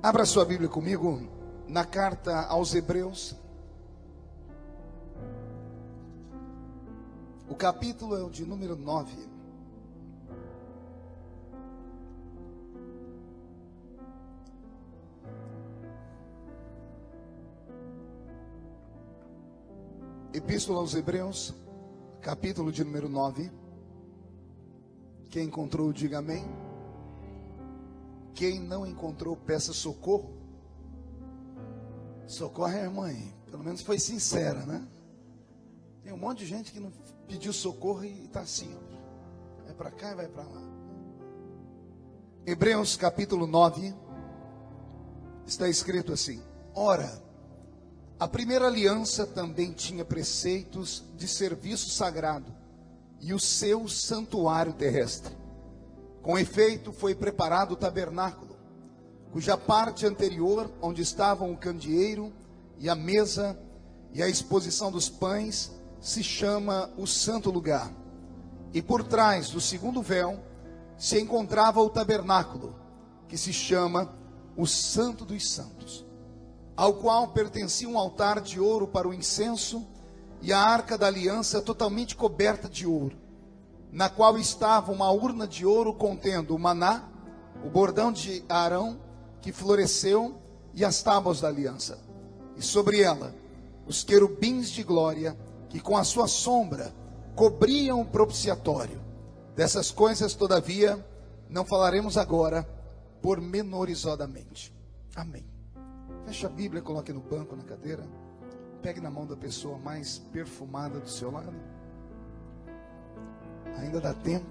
Abra sua Bíblia comigo na carta aos Hebreus. O capítulo é o de número 9. Epístola aos Hebreus, capítulo de número 9. Quem encontrou, diga amém. Quem não encontrou, peça socorro. Socorre a irmã aí. Pelo menos foi sincera, né? Tem um monte de gente que não pediu socorro e está assim, ó. Vai para cá e vai para lá. Hebreus capítulo 9. Está escrito assim: ora, a primeira aliança também tinha preceitos de serviço sagrado e o seu santuário terrestre. Com efeito, foi preparado o tabernáculo, cuja parte anterior, onde estavam o candeeiro e a mesa e a exposição dos pães, se chama o santo lugar. E por trás do segundo véu se encontrava o tabernáculo, que se chama o Santo dos Santos, ao qual pertencia um altar de ouro para o incenso e a arca da aliança totalmente coberta de ouro, na qual estava uma urna de ouro contendo o maná, o bordão de Arão que floresceu e as tábuas da aliança, e sobre ela os querubins de glória que com a sua sombra cobriam o propiciatório. Dessas coisas, todavia, não falaremos agora pormenorizadamente. Amém. Feche a Bíblia, coloque no banco, na cadeira. Pegue na mão da pessoa mais perfumada do seu lado. Ainda dá tempo.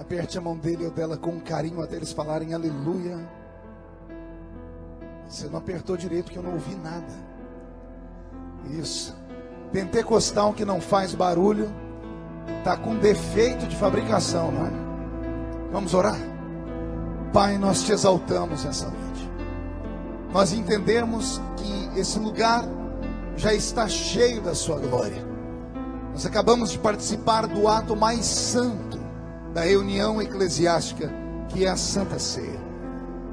Aperte a mão dele ou dela com carinho até eles falarem aleluia. Você não apertou direito porque eu não ouvi nada. Isso. Pentecostal que não faz barulho está com defeito de fabricação, não é? Vamos orar? Pai, nós te exaltamos essa noite. Nós entendemos que esse lugar já está cheio da sua glória. Nós acabamos de participar do ato mais santo da reunião eclesiástica, que é a Santa Ceia.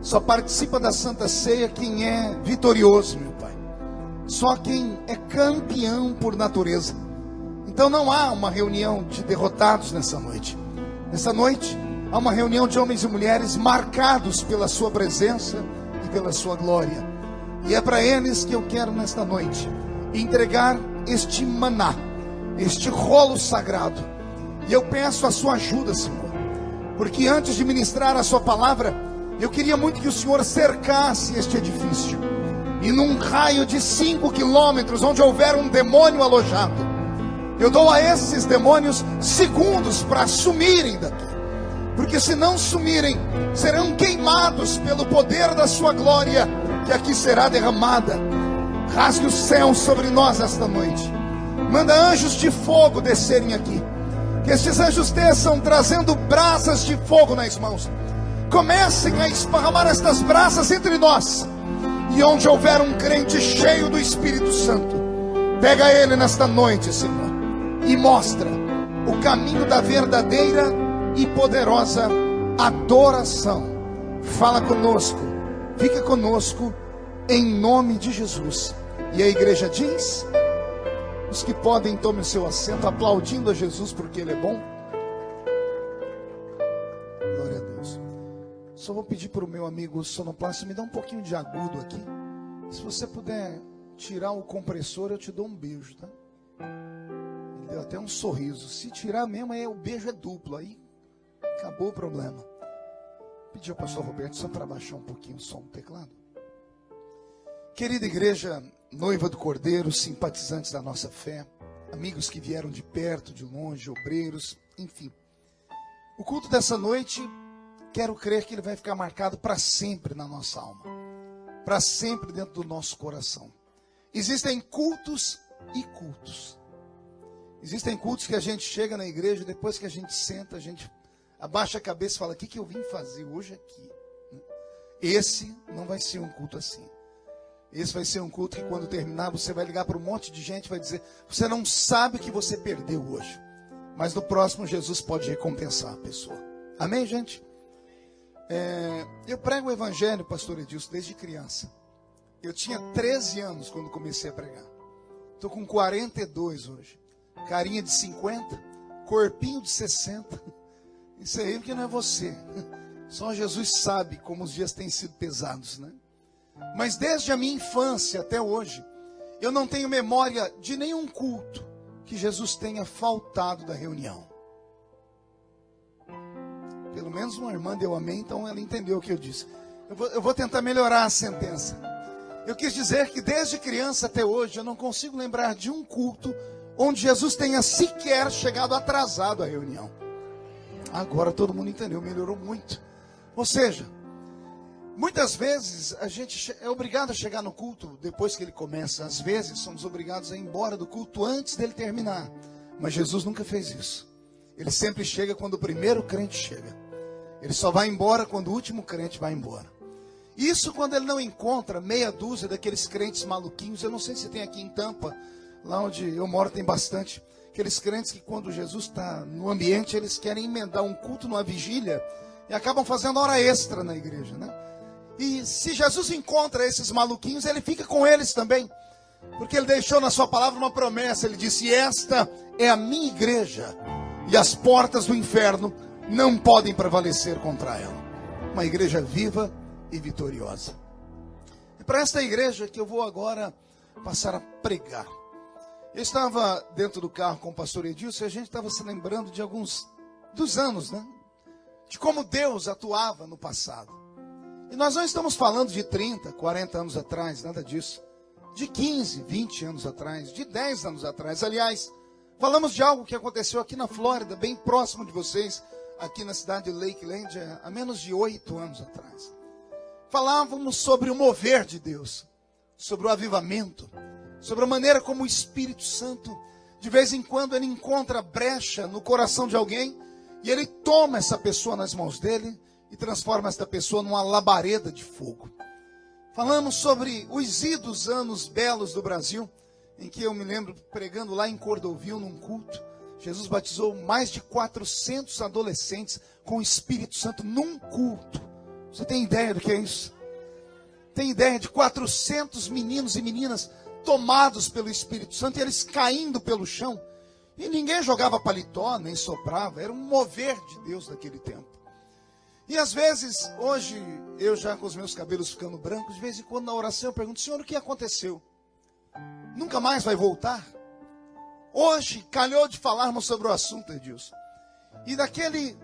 Só participa da Santa Ceia quem é vitorioso, meu Pai. Só quem é campeão por natureza. Então não há uma reunião de derrotados nessa noite. Nessa noite há uma reunião de homens e mulheres marcados pela sua presença e pela sua glória. E é para eles que eu quero nesta noite entregar este maná, este rolo sagrado. E eu peço a sua ajuda, Senhor, porque antes de ministrar a sua palavra, eu queria muito que o Senhor cercasse este edifício, e num raio de 5 quilômetros, onde houver um demônio alojado, eu dou a esses demônios segundos para sumirem daqui, porque se não sumirem, serão queimados pelo poder da sua glória, que aqui será derramada. Rasgue o céu sobre nós esta noite. Manda anjos de fogo descerem aqui. Que estes anjos desçam trazendo brasas de fogo nas mãos. Comecem a esparramar estas brasas entre nós. E onde houver um crente cheio do Espírito Santo, pega ele nesta noite, Senhor, e mostra o caminho da verdadeira e poderosa adoração. Fala conosco, fica conosco, em nome de Jesus. E a igreja diz... Os que podem, tomem o seu assento, aplaudindo a Jesus porque Ele é bom. Glória a Deus. Só vou pedir para o meu amigo sonoplasta, me dá um pouquinho de agudo aqui. Se você puder tirar o compressor, eu te dou um beijo, tá? Ele deu até um sorriso. Se tirar mesmo, aí o beijo é duplo, aí acabou o problema. Pedi ao pastor Roberto só para baixar um pouquinho o som do teclado. Querida igreja, noiva do Cordeiro, simpatizantes da nossa fé, amigos que vieram de perto, de longe, obreiros, enfim. O culto dessa noite, quero crer que ele vai ficar marcado para sempre na nossa alma, para sempre dentro do nosso coração. Existem cultos e cultos. Existem cultos que a gente chega na igreja, depois que a gente senta, a gente abaixa a cabeça e fala: o que eu vim fazer hoje aqui? Esse não vai ser um culto assim. Esse vai ser um culto que quando terminar você vai ligar para um monte de gente e vai dizer: você não sabe o que você perdeu hoje, mas no próximo Jesus pode recompensar a pessoa. Amém, gente? Eu prego o evangelho, pastor Edilson, desde criança. Eu tinha 13 anos quando comecei a pregar. Estou com 42 hoje. Carinha de 50, corpinho de 60. Isso aí porque não é você. Só Jesus sabe como os dias têm sido pesados, né? Mas desde a minha infância até hoje, eu não tenho memória de nenhum culto que Jesus tenha faltado da reunião. Pelo menos uma irmã deu amém, então ela entendeu o que eu disse. Eu vou tentar melhorar a sentença. Eu quis dizer que desde criança até hoje eu não consigo lembrar de um culto onde Jesus tenha sequer chegado atrasado à reunião. Agora todo mundo entendeu, melhorou muito. Ou seja, muitas vezes a gente é obrigado a chegar no culto depois que ele começa. Às vezes somos obrigados a ir embora do culto antes dele terminar. Mas Jesus nunca fez isso. Ele sempre chega quando o primeiro crente chega. Ele só vai embora quando o último crente vai embora. Isso quando ele não encontra meia dúzia daqueles crentes maluquinhos. Eu não sei se tem aqui em Tampa, lá onde eu moro tem bastante. Aqueles crentes que quando Jesus está no ambiente, eles querem emendar um culto numa vigília e acabam fazendo hora extra na igreja, né? E se Jesus encontra esses maluquinhos, ele fica com eles também. Porque ele deixou na sua palavra uma promessa. Ele disse: esta é a minha igreja, e as portas do inferno não podem prevalecer contra ela. Uma igreja viva e vitoriosa. É para esta igreja que eu vou agora passar a pregar. Eu estava dentro do carro com o pastor Edilson e a gente estava se lembrando de alguns dos anos, né? De como Deus atuava no passado. E nós não estamos falando de 30, 40 anos atrás, nada disso. De 15, 20 anos atrás, de 10 anos atrás. Aliás, falamos de algo que aconteceu aqui na Flórida, bem próximo de vocês, aqui na cidade de Lakeland, há menos de 8 anos atrás. Falávamos sobre o mover de Deus, sobre o avivamento, sobre a maneira como o Espírito Santo, de vez em quando, ele encontra brecha no coração de alguém, e ele toma essa pessoa nas mãos dele, e transforma essa pessoa numa labareda de fogo. Falamos sobre os idos anos belos do Brasil, em que eu me lembro pregando lá em Cordovil, num culto. Jesus batizou mais de 400 adolescentes com o Espírito Santo num culto. Você tem ideia do que é isso? Tem ideia de 400 meninos e meninas tomados pelo Espírito Santo e eles caindo pelo chão? E ninguém jogava paletó, nem soprava. Era um mover de Deus naquele tempo. E às vezes, hoje, eu já com os meus cabelos ficando brancos, de vez em quando na oração eu pergunto: Senhor, o que aconteceu? Nunca mais vai voltar? Hoje, calhou de falarmos sobre o assunto, Edilson. E daquele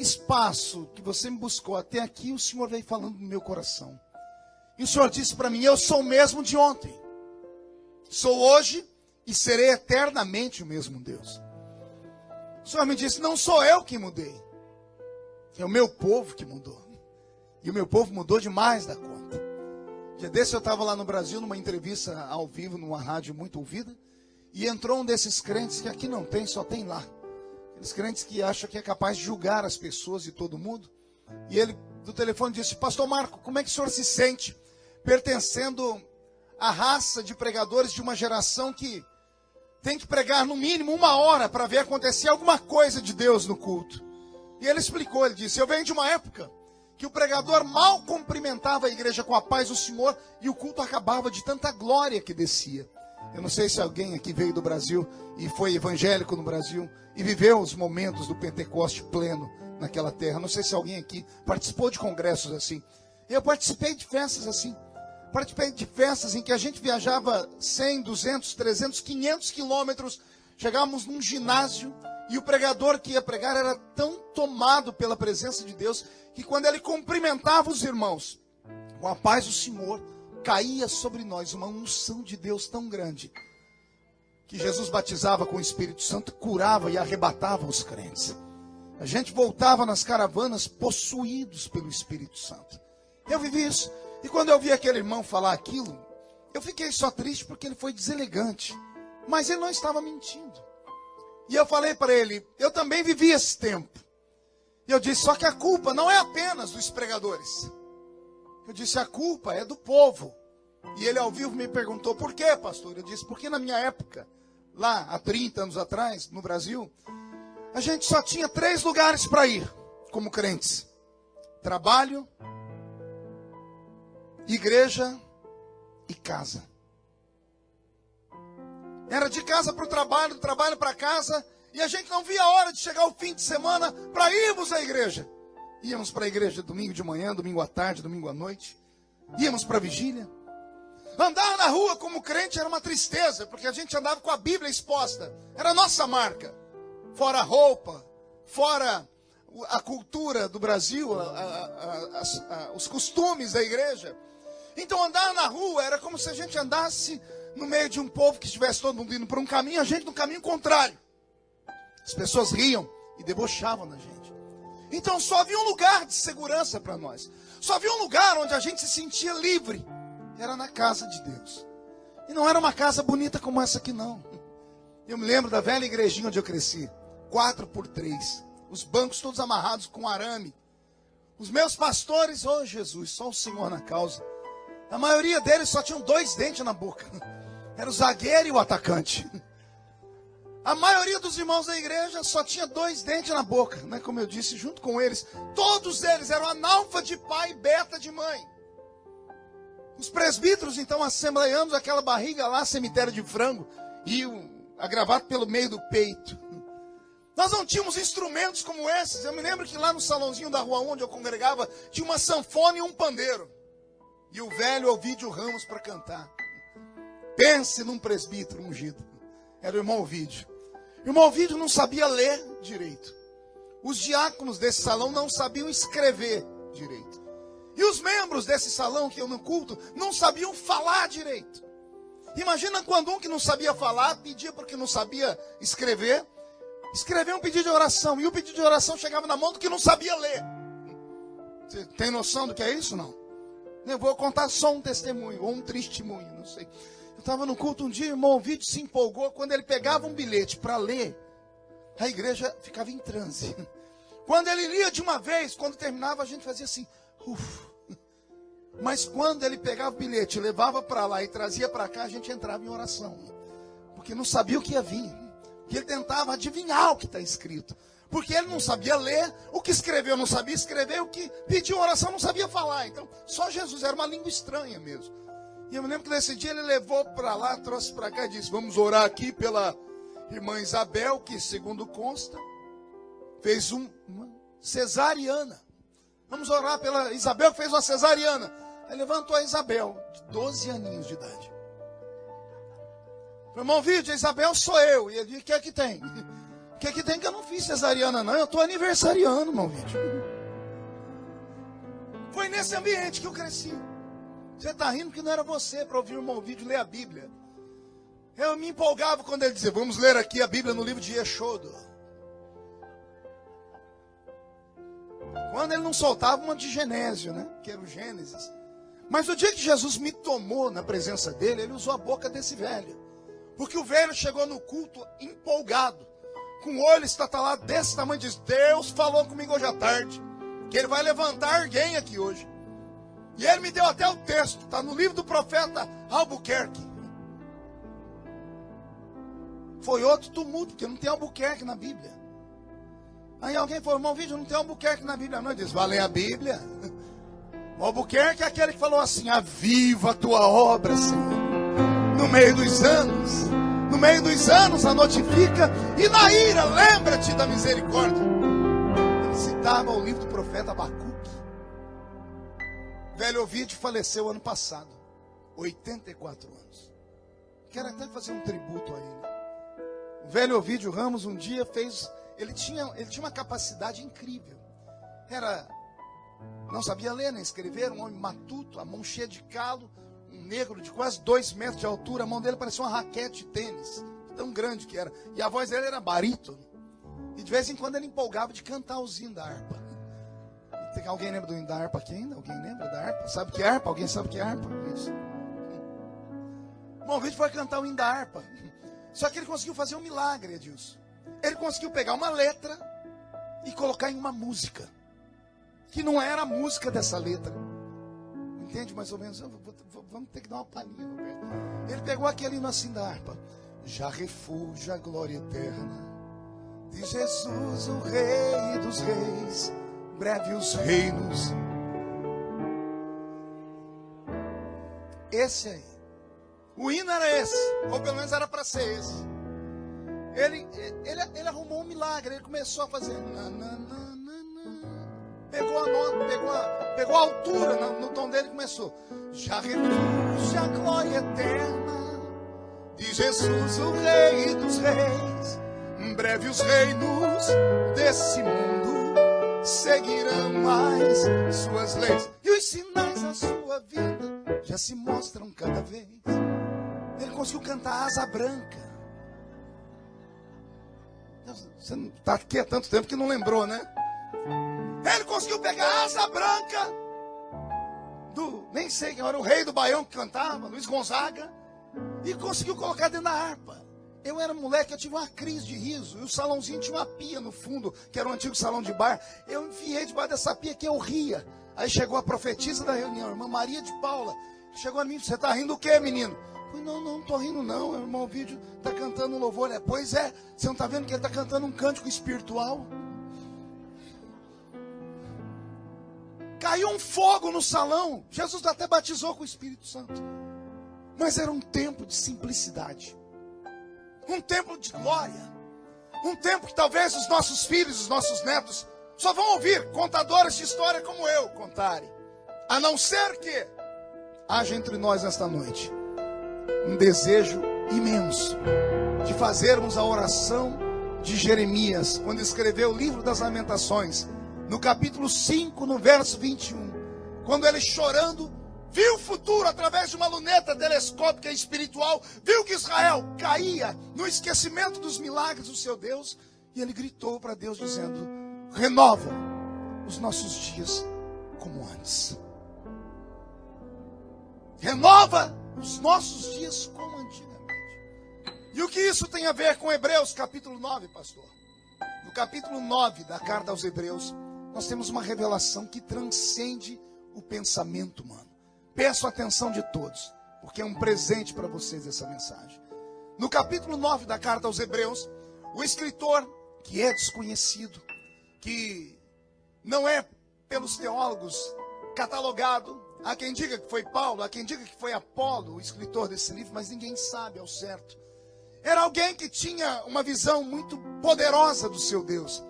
espaço que você me buscou até aqui, o Senhor veio falando no meu coração. E o Senhor disse para mim: eu sou o mesmo de ontem. Sou hoje e serei eternamente o mesmo Deus. O Senhor me disse: não sou eu que mudei. É o meu povo que mudou. E o meu povo mudou demais da conta. Dia desse eu estava lá no Brasil, numa entrevista ao vivo, numa rádio muito ouvida. E entrou um desses crentes que aqui não tem, só tem lá. Aqueles crentes que acham que é capaz de julgar as pessoas e todo mundo. E ele, do telefone, disse: pastor Marco, como é que o senhor se sente pertencendo à raça de pregadores de uma geração que tem que pregar no mínimo 1 hora para ver acontecer alguma coisa de Deus no culto? E ele explicou, ele disse: eu venho de uma época que o pregador mal cumprimentava a igreja com a paz do Senhor e o culto acabava de tanta glória que descia. Eu não sei se alguém aqui veio do Brasil e foi evangélico no Brasil e viveu os momentos do Pentecoste pleno naquela terra. Não sei se alguém aqui participou de congressos assim. Eu participei de festas assim. Participei de festas em que a gente viajava 100, 200, 300, 500 quilômetros. Chegávamos num ginásio e o pregador que ia pregar era tão tomado pela presença de Deus que quando ele cumprimentava os irmãos com a paz do Senhor, caía sobre nós uma unção de Deus tão grande que Jesus batizava com o Espírito Santo, curava e arrebatava os crentes. A gente voltava nas caravanas possuídos pelo Espírito Santo. Eu vivi isso. E quando eu vi aquele irmão falar aquilo, eu fiquei só triste porque ele foi deselegante. Mas ele não estava mentindo. E eu falei para ele: eu também vivi esse tempo. E eu disse: só que a culpa não é apenas dos pregadores. Eu disse: a culpa é do povo. E ele ao vivo me perguntou, por quê, pastor? Eu disse, porque na minha época, lá há 30 anos atrás, no Brasil, a gente só tinha 3 lugares para ir, como crentes. Trabalho, igreja e casa. Era de casa para o trabalho, do trabalho para casa, e a gente não via a hora de chegar o fim de semana para irmos à igreja. Íamos para a igreja domingo de manhã, domingo à tarde, domingo à noite. Íamos para a vigília. Andar na rua como crente era uma tristeza, porque a gente andava com a Bíblia exposta. Era a nossa marca. Fora a roupa, fora a cultura do Brasil, os costumes da igreja. Então andar na rua era como se a gente andasse no meio de um povo que estivesse todo mundo indo por um caminho, a gente no caminho contrário. As pessoas riam e debochavam da gente. Então só havia um lugar de segurança para nós. Só havia um lugar onde a gente se sentia livre. Era na casa de Deus. E não era uma casa bonita como essa aqui, não. Eu me lembro da velha igrejinha onde eu cresci. 4x3. Os bancos todos amarrados com arame. Os meus pastores, oh Jesus, só o Senhor na causa. A maioria deles só tinham 2 dentes na boca. Era o zagueiro e o atacante. A maioria dos irmãos da igreja só tinha 2 dentes na boca, né? Como eu disse, junto com eles. Todos eles eram analfa de pai e beta de mãe. Os presbíteros, então, assembleiamos aquela barriga lá, cemitério de frango, e a gravata pelo meio do peito. Nós não tínhamos instrumentos como esses. Eu me lembro que lá no salãozinho da rua onde eu congregava, tinha uma sanfona e um pandeiro. E o velho Ovídio Ramos para cantar. Pense num presbítero ungido. Era o irmão Ovídio. O irmão Ovídio não sabia ler direito. Os diáconos desse salão não sabiam escrever direito. E os membros desse salão que eu no culto não sabiam falar direito. Imagina quando um que não sabia falar pedia porque não sabia escrever um pedido de oração. E o pedido de oração chegava na mão do que não sabia ler. Você tem noção do que é isso? Não. Eu vou contar só um testemunho, ou um testemunho, não sei. Eu estava no culto um dia, o irmão Ovídio se empolgou. Quando ele pegava um bilhete para ler, a igreja ficava em transe. Quando ele lia de uma vez, quando terminava, a gente fazia assim, Mas quando ele pegava o bilhete, levava para lá e trazia para cá, a gente entrava em oração. Porque não sabia o que ia vir. Porque ele tentava adivinhar o que está escrito. Porque ele não sabia ler, o que escreveu não sabia escrever, o que pediu oração não sabia falar. Então, só Jesus, era uma língua estranha mesmo. E eu me lembro que nesse dia ele levou para lá, trouxe para cá e disse, vamos orar aqui pela irmã Isabel, que segundo consta, fez uma cesariana. Vamos orar pela Isabel que fez uma cesariana. Aí levantou a Isabel, de 12 aninhos de idade. Meu irmão Vídeo, a Isabel sou eu. E ele disse, o que é que tem? O que é que tem que eu não fiz cesariana, não? Eu estou aniversariando, irmão Vídeo. Foi nesse ambiente que eu cresci. Você está rindo que não era você para ouvir o irmão Vídeo ler a Bíblia. Eu me empolgava quando ele dizia, vamos ler aqui a Bíblia no livro de Êxodo. Quando ele não soltava uma de Genésio, né? Que era o Gênesis. Mas o dia que Jesus me tomou na presença dele, ele usou a boca desse velho. Porque o velho chegou no culto empolgado, com o olho estatalado desse tamanho, diz, Deus falou comigo hoje à tarde, que ele vai levantar alguém aqui hoje. E ele me deu até o texto, está no livro do profeta Albuquerque. Foi outro tumulto, porque não tem Albuquerque na Bíblia. Aí alguém falou, irmão Vídeo, não tem Albuquerque na Bíblia. Não, ele diz, vai ler a Bíblia. O Albuquerque é aquele que falou assim, aviva a tua obra, Senhor. No meio dos anos a notifica, e na ira, lembra-te da misericórdia. Ele citava o livro do profeta Abacuque. Velho Ovídio faleceu ano passado, 84 anos. Quero até fazer um tributo a ele. O velho Ovídio Ramos um dia fez... Ele tinha uma capacidade incrível. Não sabia ler nem escrever, um homem matuto, a mão cheia de calo, um negro de quase 2 metros de altura, a mão dele parecia uma raquete de tênis, tão grande que era. E a voz dele era barítono. E de vez em quando ele empolgava de cantar os hinos da harpa. Alguém lembra do hino da harpa aqui ainda? Alguém lembra da harpa? Sabe o que é harpa? Alguém sabe o que é harpa? Isso. Bom, o vídeo foi cantar o hino da harpa. Só que ele conseguiu fazer um milagre, Edilson. Ele conseguiu pegar uma letra e colocar em uma música, que não era a música dessa letra. entende mais ou menos? Vamos ter que dar uma palhinha, Roberto. Ele pegou aquele hino assim da harpa. Já refúgio a glória eterna de Jesus, o Rei dos Reis, breve os reinos. Esse aí. O hino era esse, ou pelo menos era para ser esse. Ele arrumou um milagre, ele começou a fazer. Pegou a nota, pegou a altura no tom dele e começou. Já refúgio a glória eterna de Jesus, o Rei dos Reis. Em breve os reinos desse mundo seguirão mais suas leis. E os sinais da sua vida já se mostram cada vez. Ele conseguiu cantar Asa Branca. Você não está aqui há tanto tempo que não lembrou, né? Ele conseguiu pegar a Asa Branca do, nem sei quem era, o rei do Baião que cantava, Luiz Gonzaga, e conseguiu colocar dentro da harpa. Eu era moleque, eu tive uma crise de riso, e o salãozinho tinha uma pia no fundo, que era um antigo salão de bar. Eu enfiei debaixo dessa pia que eu ria. Aí chegou a profetisa da reunião, a irmã Maria de Paula. Chegou a mim, você está rindo o quê, menino? Eu falei, não estou rindo não, irmão, o vídeo está cantando um louvor. Pois é, você não está vendo que ele está cantando um cântico espiritual? Caiu um fogo no salão. Jesus até batizou com o Espírito Santo. Mas era um tempo de simplicidade. Um tempo de glória. Um tempo que talvez os nossos filhos, os nossos netos, só vão ouvir contadores de história como eu contarem. A não ser que haja entre nós nesta noite um desejo imenso de fazermos a oração de Jeremias, quando escreveu o livro das Lamentações, no capítulo 5, no verso 21, quando ele chorando, viu o futuro através de uma luneta telescópica e espiritual, viu que Israel caía no esquecimento dos milagres do seu Deus, e ele gritou para Deus dizendo, renova os nossos dias como antes. Renova os nossos dias como antigamente. E o que isso tem a ver com Hebreus capítulo 9, pastor? No capítulo 9 da carta aos Hebreus, nós temos uma revelação que transcende o pensamento humano. Peço a atenção de todos, porque é um presente para vocês essa mensagem. No capítulo 9 da carta aos Hebreus, o escritor, que é desconhecido, que não é pelos teólogos catalogado, há quem diga que foi Paulo, há quem diga que foi Apolo, o escritor desse livro, mas ninguém sabe ao certo. Era alguém que tinha uma visão muito poderosa do seu Deus.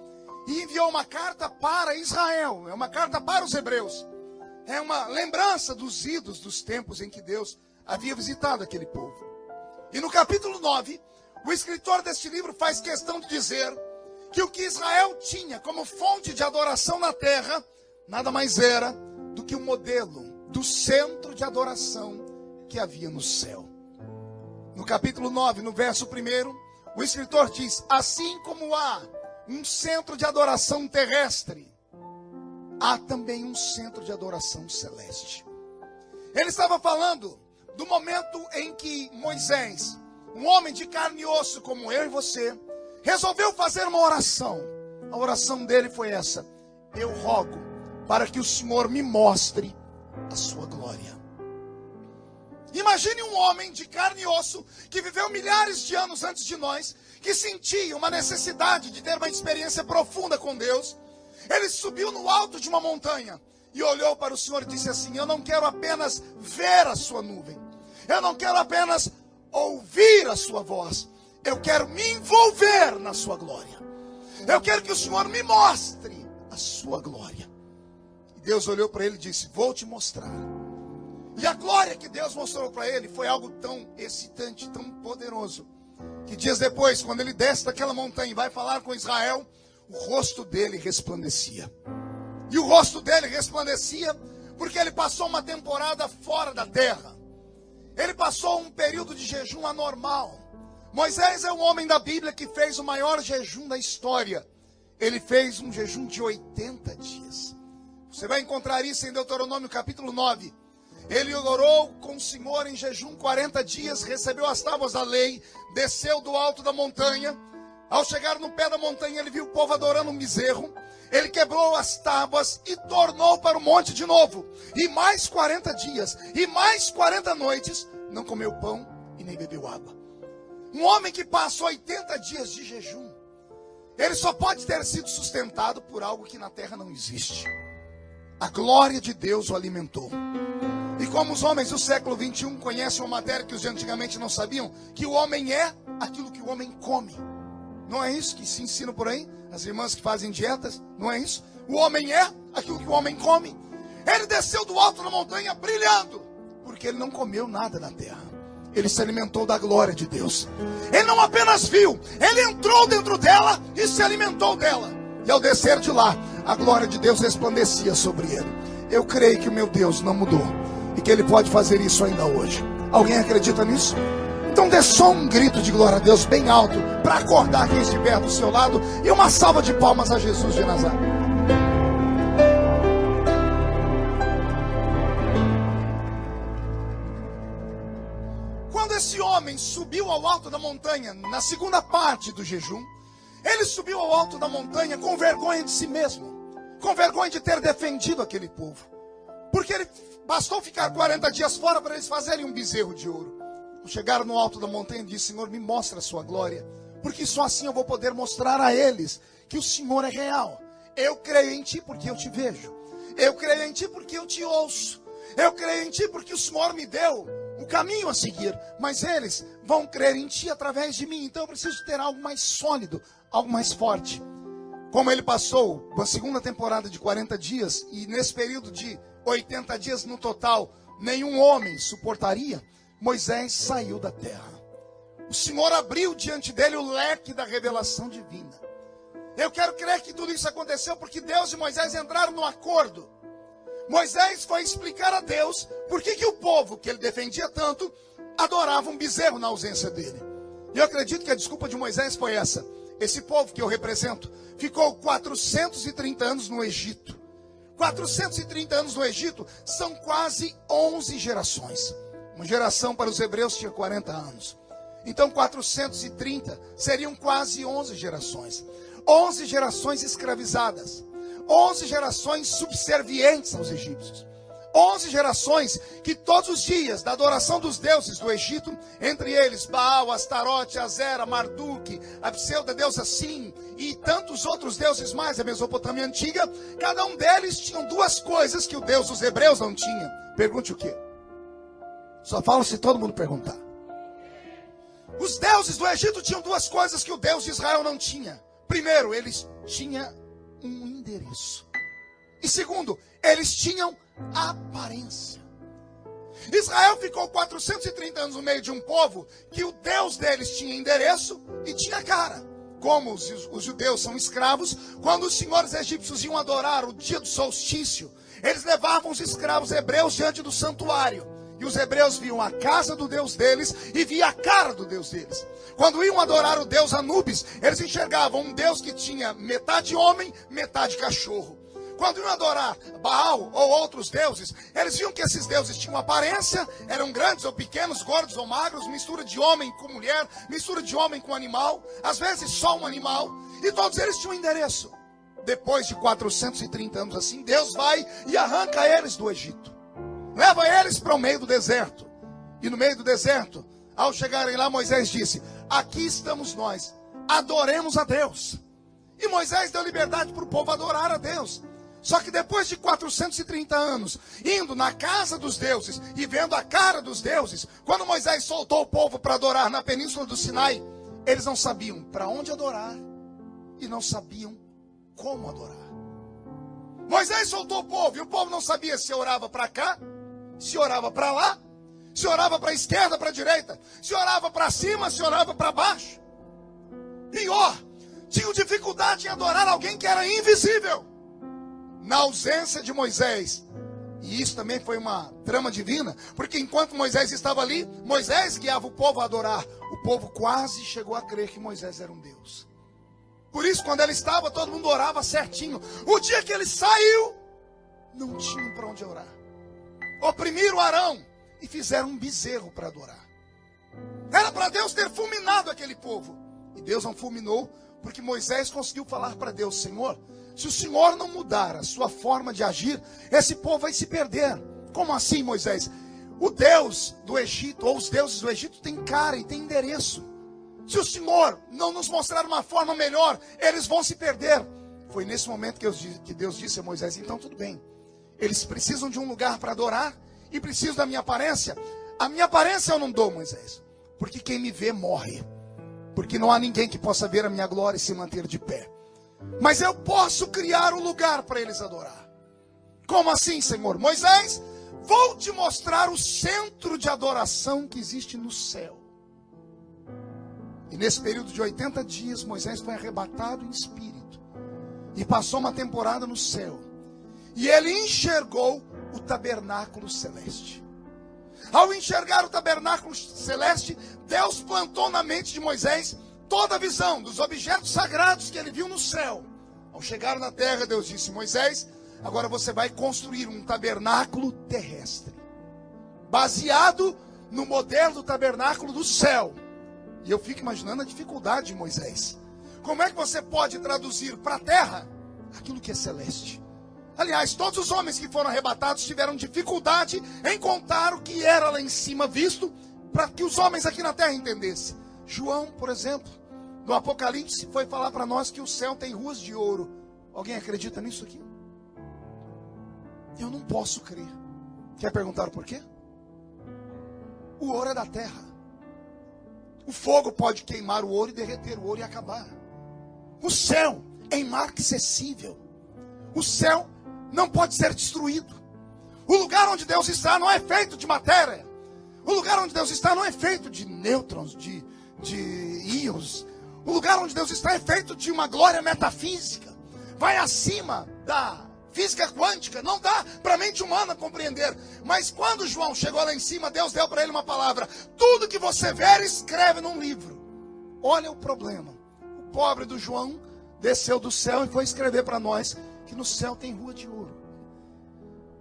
E enviou uma carta para Israel, é uma carta para os hebreus. É uma lembrança dos idos dos tempos em que Deus havia visitado aquele povo. E no capítulo 9, o escritor deste livro faz questão de dizer que o que Israel tinha como fonte de adoração na terra, nada mais era do que um modelo do centro de adoração que havia no céu. No capítulo 9, no verso 1, o escritor diz, assim como há um centro de adoração terrestre, há também um centro de adoração celeste. Ele estava falando do momento em que Moisés, um homem de carne e osso como eu e você, resolveu fazer uma oração. A oração dele foi essa: eu rogo para que o Senhor me mostre a sua glória. Imagine um homem de carne e osso que viveu milhares de anos antes de nós, que sentia uma necessidade de ter uma experiência profunda com Deus. Ele subiu no alto de uma montanha e olhou para o Senhor e disse assim: eu não quero apenas ver a sua nuvem, eu não quero apenas ouvir a sua voz, eu quero me envolver na sua glória. Eu quero que o Senhor me mostre a sua glória. E Deus olhou para ele e disse: vou te mostrar. E a glória que Deus mostrou para ele foi algo tão excitante, tão poderoso, que dias depois, quando ele desce daquela montanha e vai falar com Israel, o rosto dele resplandecia. E o rosto dele resplandecia porque ele passou uma temporada fora da terra. Ele passou um período de jejum anormal. Moisés é um homem da Bíblia que fez o maior jejum da história. Ele fez um jejum de 80 dias. Você vai encontrar isso em Deuteronômio capítulo 9. Ele orou com o Senhor em jejum 40 dias, recebeu as tábuas da lei, desceu do alto da montanha. Ao chegar no pé da montanha, ele viu o povo adorando um bezerro. Ele quebrou as tábuas e tornou para o monte de novo. E mais 40 dias, e mais 40 noites, não comeu pão e nem bebeu água. Um homem que passou 80 dias de jejum, ele só pode ter sido sustentado por algo que na terra não existe. A glória de Deus o alimentou. E como os homens do século 21 conhecem uma matéria que os de antigamente não sabiam, que o homem é aquilo que o homem come. Não é isso que se ensina por aí? As irmãs que fazem dietas, não é isso? O homem é aquilo que o homem come. Ele desceu do alto da montanha brilhando, porque ele não comeu nada na terra. Ele se alimentou da glória de Deus. Ele não apenas viu, ele entrou dentro dela e se alimentou dela. E ao descer de lá, a glória de Deus resplandecia sobre ele. Eu creio que o meu Deus não mudou e que ele pode fazer isso ainda hoje. Alguém acredita nisso? Então dê só um grito de glória a Deus bem alto para acordar quem estiver do seu lado, e uma salva de palmas a Jesus de Nazaré. Quando esse homem subiu ao alto da montanha, na segunda parte do jejum, ele subiu ao alto da montanha com vergonha de si mesmo, com vergonha de ter defendido aquele povo, porque ele bastou ficar 40 dias fora para eles fazerem um bezerro de ouro. Chegaram no alto da montanha e disse: Senhor, me mostra a sua glória, porque só assim eu vou poder mostrar a eles que o Senhor é real. Eu creio em ti porque eu te vejo, eu creio em ti porque eu te ouço, eu creio em ti porque o Senhor me deu o caminho a seguir, mas eles vão crer em ti através de mim. Então eu preciso ter algo mais sólido, algo mais forte. Como ele passou uma segunda temporada de 40 dias, e nesse período de 80 dias no total, nenhum homem suportaria, Moisés saiu da terra. O Senhor abriu diante dele o leque da revelação divina. Eu quero crer que tudo isso aconteceu porque Deus e Moisés entraram no acordo. Moisés foi explicar a Deus por que o povo que ele defendia tanto adorava um bezerro na ausência dele. E eu acredito que a desculpa de Moisés foi essa: esse povo que eu represento ficou 430 anos no Egito. 430 anos no Egito são quase 11 gerações. Uma geração para os hebreus tinha 40 anos. Então 430 seriam quase 11 gerações. 11 gerações escravizadas. 11 gerações subservientes aos egípcios. 11 gerações que todos os dias da adoração dos deuses do Egito, entre eles Baal, Astarote, Azera, Marduk, a pseudo-deusa Sim e tantos outros deuses mais da Mesopotâmia antiga, cada um deles tinha duas coisas que o Deus dos hebreus não tinha. Pergunte o quê? Só falo se todo mundo perguntar. Os deuses do Egito tinham duas coisas que o Deus de Israel não tinha. Primeiro, eles tinham um endereço. E segundo, eles tinham aparência. Israel ficou 430 anos no meio de um povo que o Deus deles tinha endereço e tinha cara. Como os judeus são escravos, quando os senhores egípcios iam adorar o dia do solstício, eles levavam os escravos hebreus diante do santuário. E os hebreus viam a casa do Deus deles e via a cara do Deus deles. Quando iam adorar o Deus Anubis, eles enxergavam um Deus que tinha metade homem, metade cachorro. Quando iam adorar Baal ou outros deuses, eles viam que esses deuses tinham aparência, eram grandes ou pequenos, gordos ou magros, mistura de homem com mulher, mistura de homem com animal, às vezes só um animal, e todos eles tinham um endereço. Depois de 430 anos assim, Deus vai e arranca eles do Egito. Leva eles para o meio do deserto. E no meio do deserto, ao chegarem lá, Moisés disse: aqui estamos nós, adoremos a Deus. E Moisés deu liberdade para o povo adorar a Deus. Só que depois de 430 anos, indo na casa dos deuses e vendo a cara dos deuses, quando Moisés soltou o povo para adorar na península do Sinai, eles não sabiam para onde adorar e não sabiam como adorar. Moisés soltou o povo e o povo não sabia se orava para cá, se orava para lá, se orava para a esquerda, para a direita, se orava para cima, se orava para baixo. Pior, tinham dificuldade em adorar alguém que era invisível. Na ausência de Moisés, e isso também foi uma trama divina, porque enquanto Moisés estava ali, Moisés guiava o povo a adorar. O povo quase chegou a crer que Moisés era um Deus. Por isso, quando ele estava, todo mundo orava certinho. O dia que ele saiu, não tinham para onde orar. Oprimiram Arão e fizeram um bezerro para adorar. Era para Deus ter fulminado aquele povo. E Deus não fulminou Porque Moisés conseguiu falar para Deus: Senhor, se o Senhor não mudar a sua forma de agir, esse povo vai se perder. Como assim, Moisés? O Deus do Egito, ou os deuses do Egito, tem cara e tem endereço. Se o Senhor não nos mostrar uma forma melhor, eles vão se perder. Foi nesse momento que Deus disse a Moisés: então tudo bem, eles precisam de um lugar para adorar e precisam da minha aparência. A minha aparência eu não dou, Moisés, porque quem me vê morre. Porque não há ninguém que possa ver a minha glória e se manter de pé. Mas eu posso criar um lugar para eles adorar. Como assim, Senhor? Moisés, vou te mostrar o centro de adoração que existe no céu. E nesse período de 80 dias, Moisés foi arrebatado em espírito e passou uma temporada no céu. E ele enxergou o tabernáculo celeste. Ao enxergar o tabernáculo celeste, Deus plantou na mente de Moisés toda a visão dos objetos sagrados que ele viu no céu. Ao chegar na terra, Deus disse: Moisés, agora você vai construir um tabernáculo terrestre, baseado no modelo do tabernáculo do céu. E eu fico imaginando a dificuldade de Moisés. Como é que você pode traduzir para a terra aquilo que é celeste? Aliás, todos os homens que foram arrebatados tiveram dificuldade em contar o que era lá em cima visto, para que os homens aqui na terra entendessem. João, por exemplo, no Apocalipse, foi falar para nós que o céu tem ruas de ouro. Alguém acredita nisso aqui? Eu não posso crer. Quer perguntar por quê? O ouro é da terra. O fogo pode queimar o ouro e derreter o ouro e acabar. O céu é inacessível. O céu não pode ser destruído. O lugar onde Deus está não é feito de matéria. O lugar onde Deus está não é feito de nêutrons, de íons. O lugar onde Deus está é feito de uma glória metafísica. Vai acima da física quântica. Não dá para a mente humana compreender. Mas quando João chegou lá em cima, Deus deu para ele uma palavra: tudo que você ver, escreve num livro. Olha o problema. O pobre do João desceu do céu e foi escrever para nós que no céu tem rua de ouro.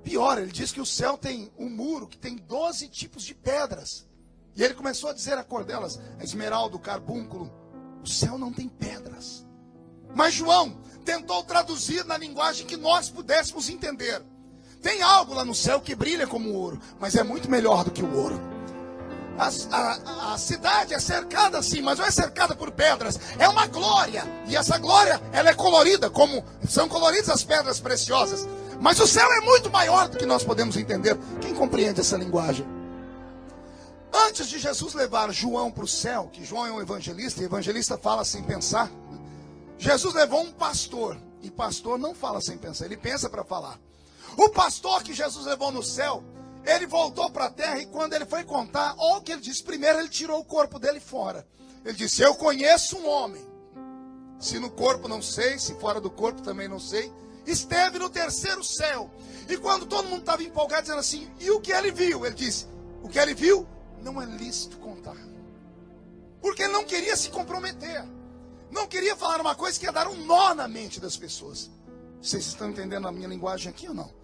Pior, ele diz que o céu tem um muro que tem 12 tipos de pedras. E ele começou a dizer a cor delas: a esmeralda, o carbúnculo. O céu não tem pedras. Mas João tentou traduzir na linguagem que nós pudéssemos entender. Tem algo lá no céu que brilha como ouro, mas é muito melhor do que o ouro. A cidade é cercada assim, mas não é cercada por pedras. É uma glória. E essa glória, ela é colorida, como são coloridas as pedras preciosas. Mas o céu é muito maior do que nós podemos entender. Quem compreende essa linguagem? Antes de Jesus levar João para o céu, que João é um evangelista, e evangelista fala sem pensar, Jesus levou um pastor. E pastor não fala sem pensar, ele pensa para falar. O pastor que Jesus levou no céu, ele voltou para a terra, e quando ele foi contar, olha o que ele disse. Primeiro ele tirou o corpo dele fora. Ele disse: eu conheço um homem, se no corpo não sei, se fora do corpo também não sei, esteve no terceiro céu. E quando todo mundo estava empolgado, dizendo assim: e o que ele viu? Ele disse: o que ele viu não é lícito contar. Porque ele não queria se comprometer. Não queria falar uma coisa que ia dar um nó na mente das pessoas. Vocês estão entendendo a minha linguagem aqui ou não?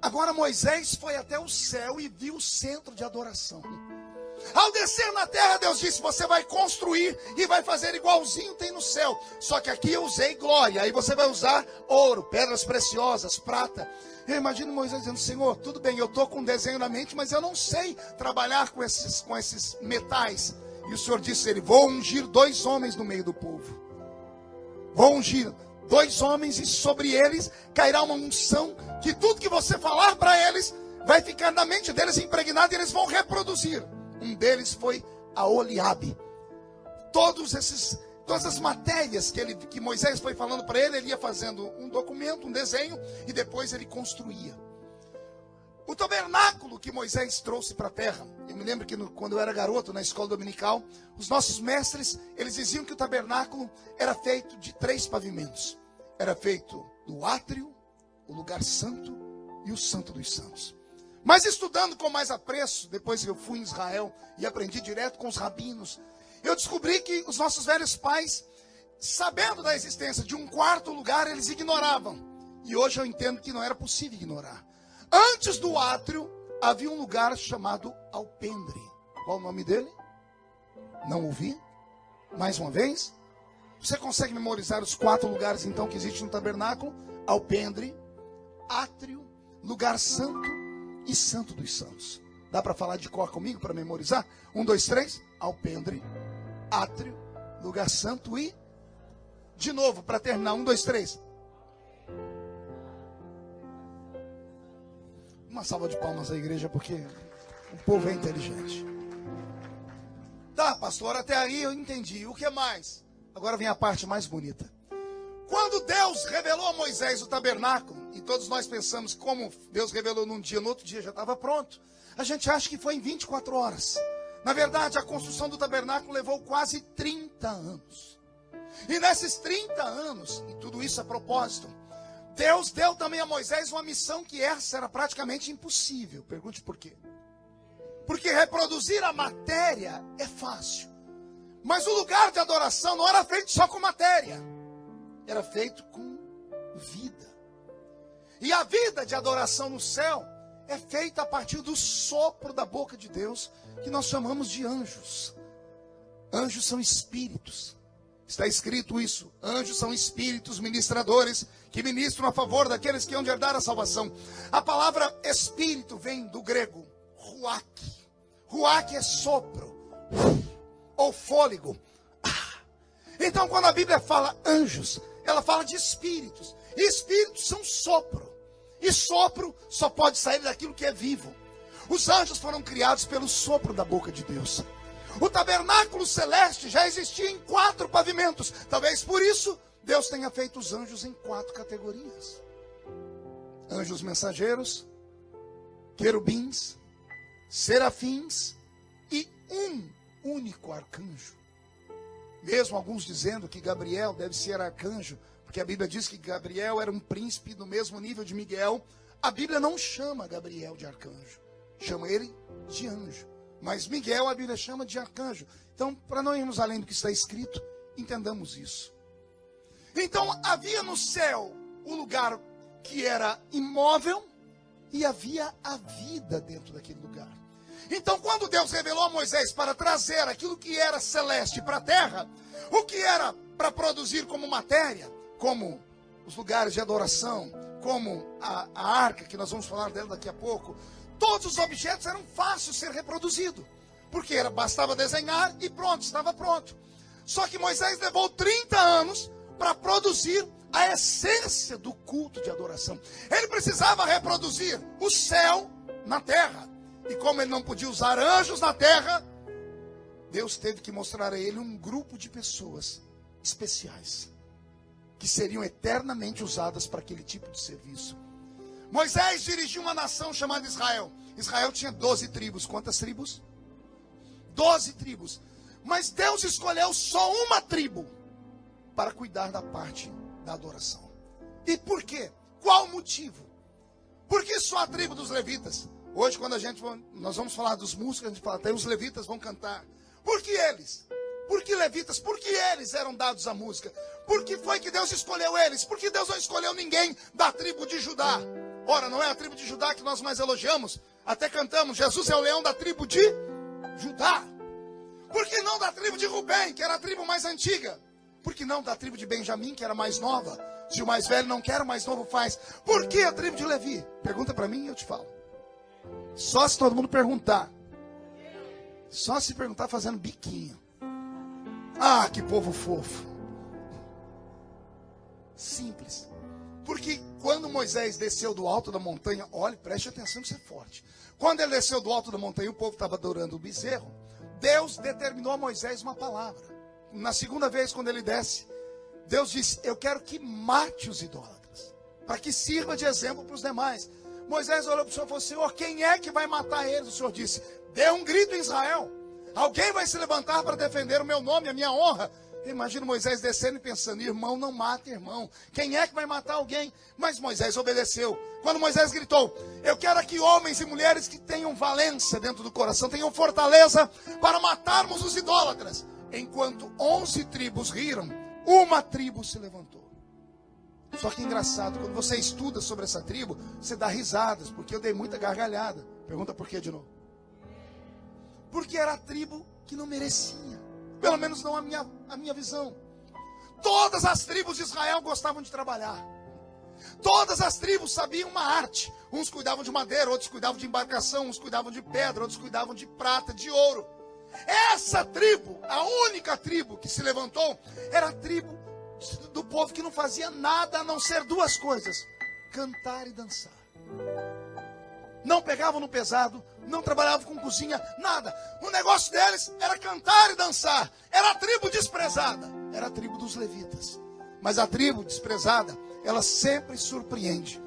Agora Moisés foi até o céu e viu o centro de adoração. Ao descer na terra, Deus disse: você vai construir e vai fazer igualzinho tem no céu. Só que aqui eu usei glória. Aí você vai usar ouro, pedras preciosas, prata. Eu imagino Moisés dizendo: Senhor, tudo bem, eu estou com um desenho na mente, mas eu não sei trabalhar com esses metais. E o Senhor disse a ele: vou ungir 2 homens no meio do povo. Vou ungir 2 homens e sobre eles cairá uma unção que tudo que você falar para eles vai ficar na mente deles impregnado e eles vão reproduzir. Um deles foi Aholiabe. Todas as matérias que Moisés foi falando para ele, ele ia fazendo um documento, um desenho, e depois ele construía. O tabernáculo que Moisés trouxe para a terra, eu me lembro que quando eu era garoto na escola dominical, os nossos mestres, eles diziam que o tabernáculo era feito de 3 pavimentos. Era feito do átrio, o lugar santo e o santo dos santos. Mas estudando com mais apreço, depois que eu fui em Israel e aprendi direto com os rabinos, eu descobri que os nossos velhos pais, sabendo da existência de um 4º lugar, eles ignoravam. E hoje eu entendo que não era possível ignorar. Antes do átrio, havia um lugar chamado alpendre. Qual o nome dele? Não ouvi? Mais uma vez? Você consegue memorizar os 4 lugares então que existem no tabernáculo? Alpendre, átrio, lugar santo e santo dos santos. Dá para falar de cor comigo para memorizar? 1, 2, 3. Alpendre, átrio, lugar santo e... De novo, para terminar. 1, 2, 3. Uma salva de palmas à igreja, porque o povo é inteligente. Tá, pastor, até aí eu entendi. O que mais? Agora vem a parte mais bonita. Quando Deus revelou a Moisés o tabernáculo, e todos nós pensamos como Deus revelou num dia, no outro dia já estava pronto, a gente acha que foi em 24 horas. Na verdade, a construção do tabernáculo levou quase 30 anos. E nesses 30 anos, e tudo isso a propósito, Deus deu também a Moisés uma missão que essa era praticamente impossível. Pergunte por quê? Porque reproduzir a matéria é fácil. Mas o lugar de adoração não era feito só com matéria. Era feito com vida. E a vida de adoração no céu é feita a partir do sopro da boca de Deus, que nós chamamos de anjos. Anjos são espíritos. Está escrito isso. Anjos são espíritos ministradores que ministram a favor daqueles que hão de herdar a salvação. A palavra espírito vem do grego ruach. Ruach é sopro ou fôlego. Então, quando a Bíblia fala anjos, ela fala de espíritos. E espíritos são sopro. E sopro só pode sair daquilo que é vivo. Os anjos foram criados pelo sopro da boca de Deus. O tabernáculo celeste já existia em 4 pavimentos. Talvez por isso Deus tenha feito os anjos em 4 categorias. Anjos mensageiros, querubins, serafins e um único arcanjo. Mesmo alguns dizendo que Gabriel deve ser arcanjo, porque a Bíblia diz que Gabriel era um príncipe do mesmo nível de Miguel. A Bíblia não chama Gabriel de arcanjo, chama ele de anjo. Mas Miguel a Bíblia chama de arcanjo. Então, para não irmos além do que está escrito, entendamos isso. Então, havia no céu o lugar que era imóvel e havia a vida dentro daquele lugar. Então, quando Deus revelou a Moisés para trazer aquilo que era celeste para a terra, o que era para produzir como matéria, como os lugares de adoração, como a arca, que nós vamos falar dela daqui a pouco, todos os objetos eram fáceis de ser reproduzidos, porque bastava desenhar e pronto, estava pronto. Só que Moisés levou 30 anos para produzir a essência do culto de adoração. Ele precisava reproduzir o céu na terra. E como ele não podia usar anjos na terra, Deus teve que mostrar a ele um grupo de pessoas especiais, que seriam eternamente usadas para aquele tipo de serviço. Moisés dirigiu uma nação chamada Israel. Israel tinha 12 tribos. Quantas tribos? 12 tribos. Mas Deus escolheu só uma tribo para cuidar da parte da adoração. E por quê? Qual o motivo? Por que só a tribo dos levitas? Hoje, quando nós vamos falar dos músicos, a gente fala, até os levitas vão cantar. Por que eles? Por que levitas? Por que eles eram dados à música? Por que foi que Deus escolheu eles? Por que Deus não escolheu ninguém da tribo de Judá? Ora, não é a tribo de Judá que nós mais elogiamos? Até cantamos, Jesus é o leão da tribo de Judá. Por que não da tribo de Rubem, que era a tribo mais antiga? Por que não da tribo de Benjamim, que era mais nova? Se o mais velho não quer, o mais novo faz. Por que a tribo de Levi? Pergunta para mim e eu te falo. Só se todo mundo perguntar. Só se perguntar fazendo biquinho. Ah, que povo fofo. Simples. Porque quando Moisés desceu do alto da montanha, olhe, preste atenção que isso é forte. Quando ele desceu do alto da montanha, o povo estava adorando o bezerro. Deus determinou a Moisés uma palavra. Na segunda vez, quando ele desce, Deus disse, eu quero que mate os idólatras, para que sirva de exemplo para os demais. Moisés olhou para o Senhor e falou, Senhor, quem é que vai matar eles? O Senhor disse, dê um grito em Israel. Alguém vai se levantar para defender o meu nome, a minha honra. Imagina Moisés descendo e pensando, irmão, não mata irmão. Quem é que vai matar alguém? Mas Moisés obedeceu. Quando Moisés gritou, eu quero aqui homens e mulheres que tenham valência dentro do coração, tenham fortaleza para matarmos os idólatras. Enquanto 11 tribos riram, uma tribo se levantou. Só que engraçado, quando você estuda sobre essa tribo, você dá risadas, porque eu dei muita gargalhada. Pergunta por quê de novo? Porque era a tribo que não merecia. Pelo menos não a minha visão. Todas as tribos de Israel gostavam de trabalhar. Todas as tribos sabiam uma arte. Uns cuidavam de madeira, outros cuidavam de embarcação, uns cuidavam de pedra, outros cuidavam de prata, de ouro. Essa tribo, a única tribo que se levantou, era a tribo do povo que não fazia nada a não ser duas coisas: cantar e dançar. Não pegavam no pesado, não trabalhavam com cozinha, nada. O negócio deles era cantar e dançar. Era a tribo desprezada, era a tribo dos levitas. Mas a tribo desprezada, ela sempre surpreende.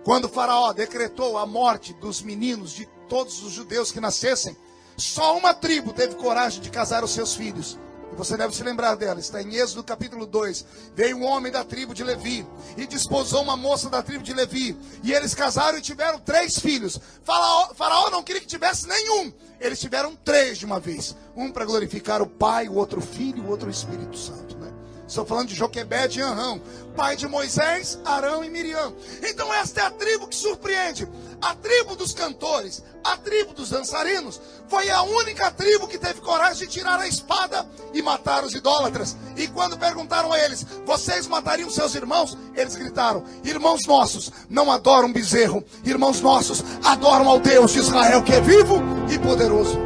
Quando o faraó decretou a morte dos meninos, de todos os judeus que nascessem, só uma tribo teve coragem de casar os seus filhos. E você deve se lembrar dela, está em Êxodo capítulo 2. Veio um homem da tribo de Levi e desposou uma moça da tribo de Levi. E eles casaram e tiveram 3 filhos. Faraó não queria que tivesse nenhum. Eles tiveram 3 de uma vez. Um para glorificar o Pai, o outro o Filho e o outro o Espírito Santo, né? Estou falando de Joquebede e Anrão, pai de Moisés, Arão e Miriam. Então esta é a tribo que surpreende. A tribo dos cantores, a tribo dos dançarinos, foi a única tribo que teve coragem de tirar a espada e matar os idólatras. E quando perguntaram a eles: vocês matariam seus irmãos? Eles gritaram: irmãos nossos não adoram bezerro, irmãos nossos adoram ao Deus de Israel, que é vivo e poderoso.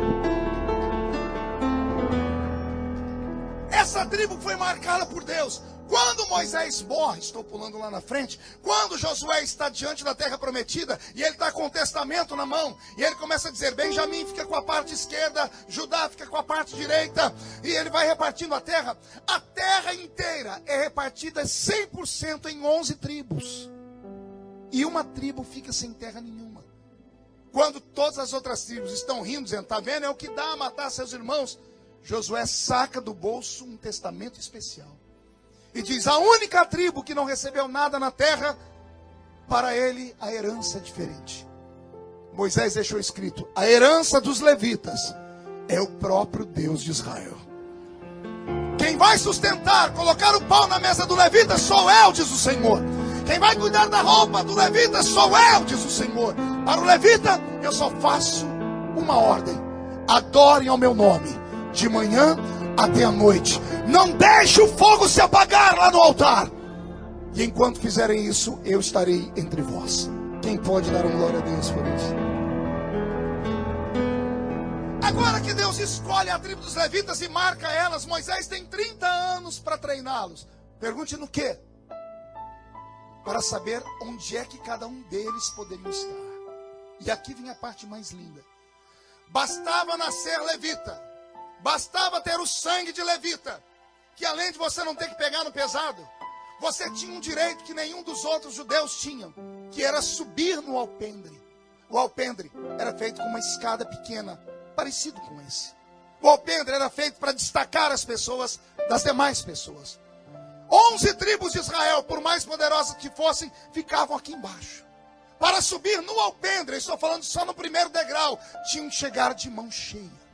Essa tribo foi marcada por Deus. Quando Moisés morre, estou pulando lá na frente, quando Josué está diante da terra prometida, e ele está com o testamento na mão, e ele começa a dizer: Benjamim fica com a parte esquerda, Judá fica com a parte direita, e ele vai repartindo a terra inteira é repartida 100% em 11 tribos, e uma tribo fica sem terra nenhuma. Quando todas as outras tribos estão rindo, dizendo: está vendo, é o que dá a matar seus irmãos, Josué saca do bolso um testamento especial e diz: a única tribo que não recebeu nada na terra, para ele a herança é diferente. Moisés deixou escrito: a herança dos levitas é o próprio Deus de Israel. Quem vai sustentar, colocar o pão na mesa do levita sou eu, diz o Senhor. Quem vai cuidar da roupa do levita sou eu, diz o Senhor. Para o levita eu só faço uma ordem: adorem ao meu nome de manhã até a noite. Não deixe o fogo se apagar lá no altar. E enquanto fizerem isso, eu estarei entre vós. Quem pode dar uma glória a Deus por isso? Agora que Deus escolhe a tribo dos levitas e marca elas, Moisés tem 30 anos para treiná-los. Pergunte no quê? Para saber onde é que cada um deles poderia estar. E aqui vem a parte mais linda. Bastava nascer levita, bastava ter o sangue de levita, que além de você não ter que pegar no pesado, você tinha um direito que nenhum dos outros judeus tinham, que era subir no alpendre. O alpendre era feito com uma escada pequena, parecido com esse. O alpendre era feito para destacar as pessoas das demais pessoas. 11 tribos de Israel, por mais poderosas que fossem, ficavam aqui embaixo. Para subir no alpendre, estou falando só no primeiro degrau, tinham que chegar de mão cheia.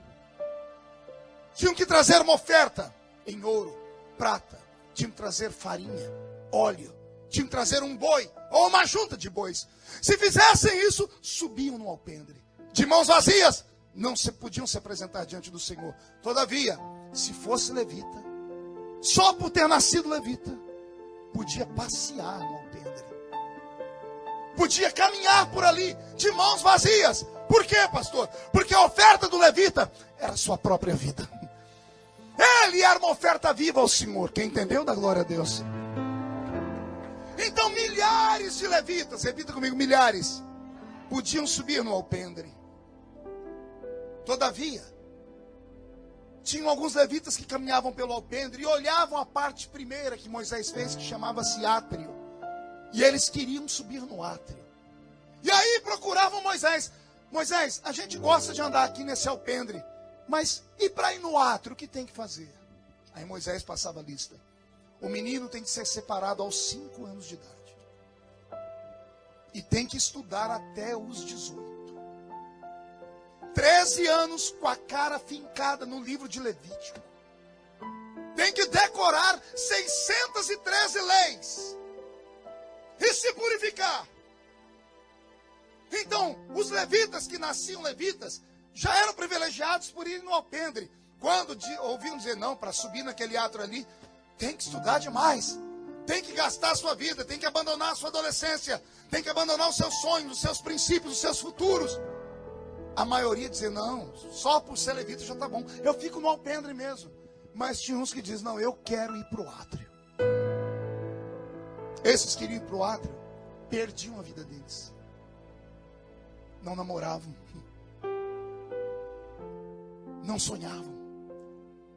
Tinham que trazer uma oferta em ouro, prata. Tinham que trazer farinha, óleo. Tinham que trazer um boi ou uma junta de bois. Se fizessem isso, subiam no alpendre. De mãos vazias, não podiam se apresentar diante do Senhor. Todavia, se fosse levita, só por ter nascido levita, podia passear no alpendre. Podia caminhar por ali, de mãos vazias. Por quê, pastor? Porque a oferta do levita era a sua própria vida. Ele era uma oferta viva ao Senhor. Quem entendeu, dá glória a Deus. Então milhares de levitas, repita comigo, milhares, podiam subir no alpendre. Todavia, tinham alguns levitas que caminhavam pelo alpendre e olhavam a parte primeira que Moisés fez, que chamava-se átrio. E eles queriam subir no átrio. E aí procuravam Moisés. Moisés, a gente gosta de andar aqui nesse alpendre, mas e para ir no átrio, o que tem que fazer? Aí Moisés passava a lista. O menino tem que ser separado aos 5 anos de idade. E tem que estudar até os 18. 13 anos com a cara fincada no livro de Levítico. Tem que decorar 613 leis. E se purificar. Então, os levitas que nasciam levitas já eram privilegiados por irem no alpendre. Quando ouviam dizer, não, para subir naquele átrio ali, tem que estudar demais, tem que gastar a sua vida, tem que abandonar a sua adolescência, tem que abandonar os seus sonhos, os seus princípios, os seus futuros. A maioria dizia, não, só por ser levita já está bom, eu fico no alpendre mesmo. Mas tinha uns que dizem, não, eu quero ir para o átrio. Esses que iriam ir para o átrio, perdiam a vida deles. Não namoravam, não sonhavam,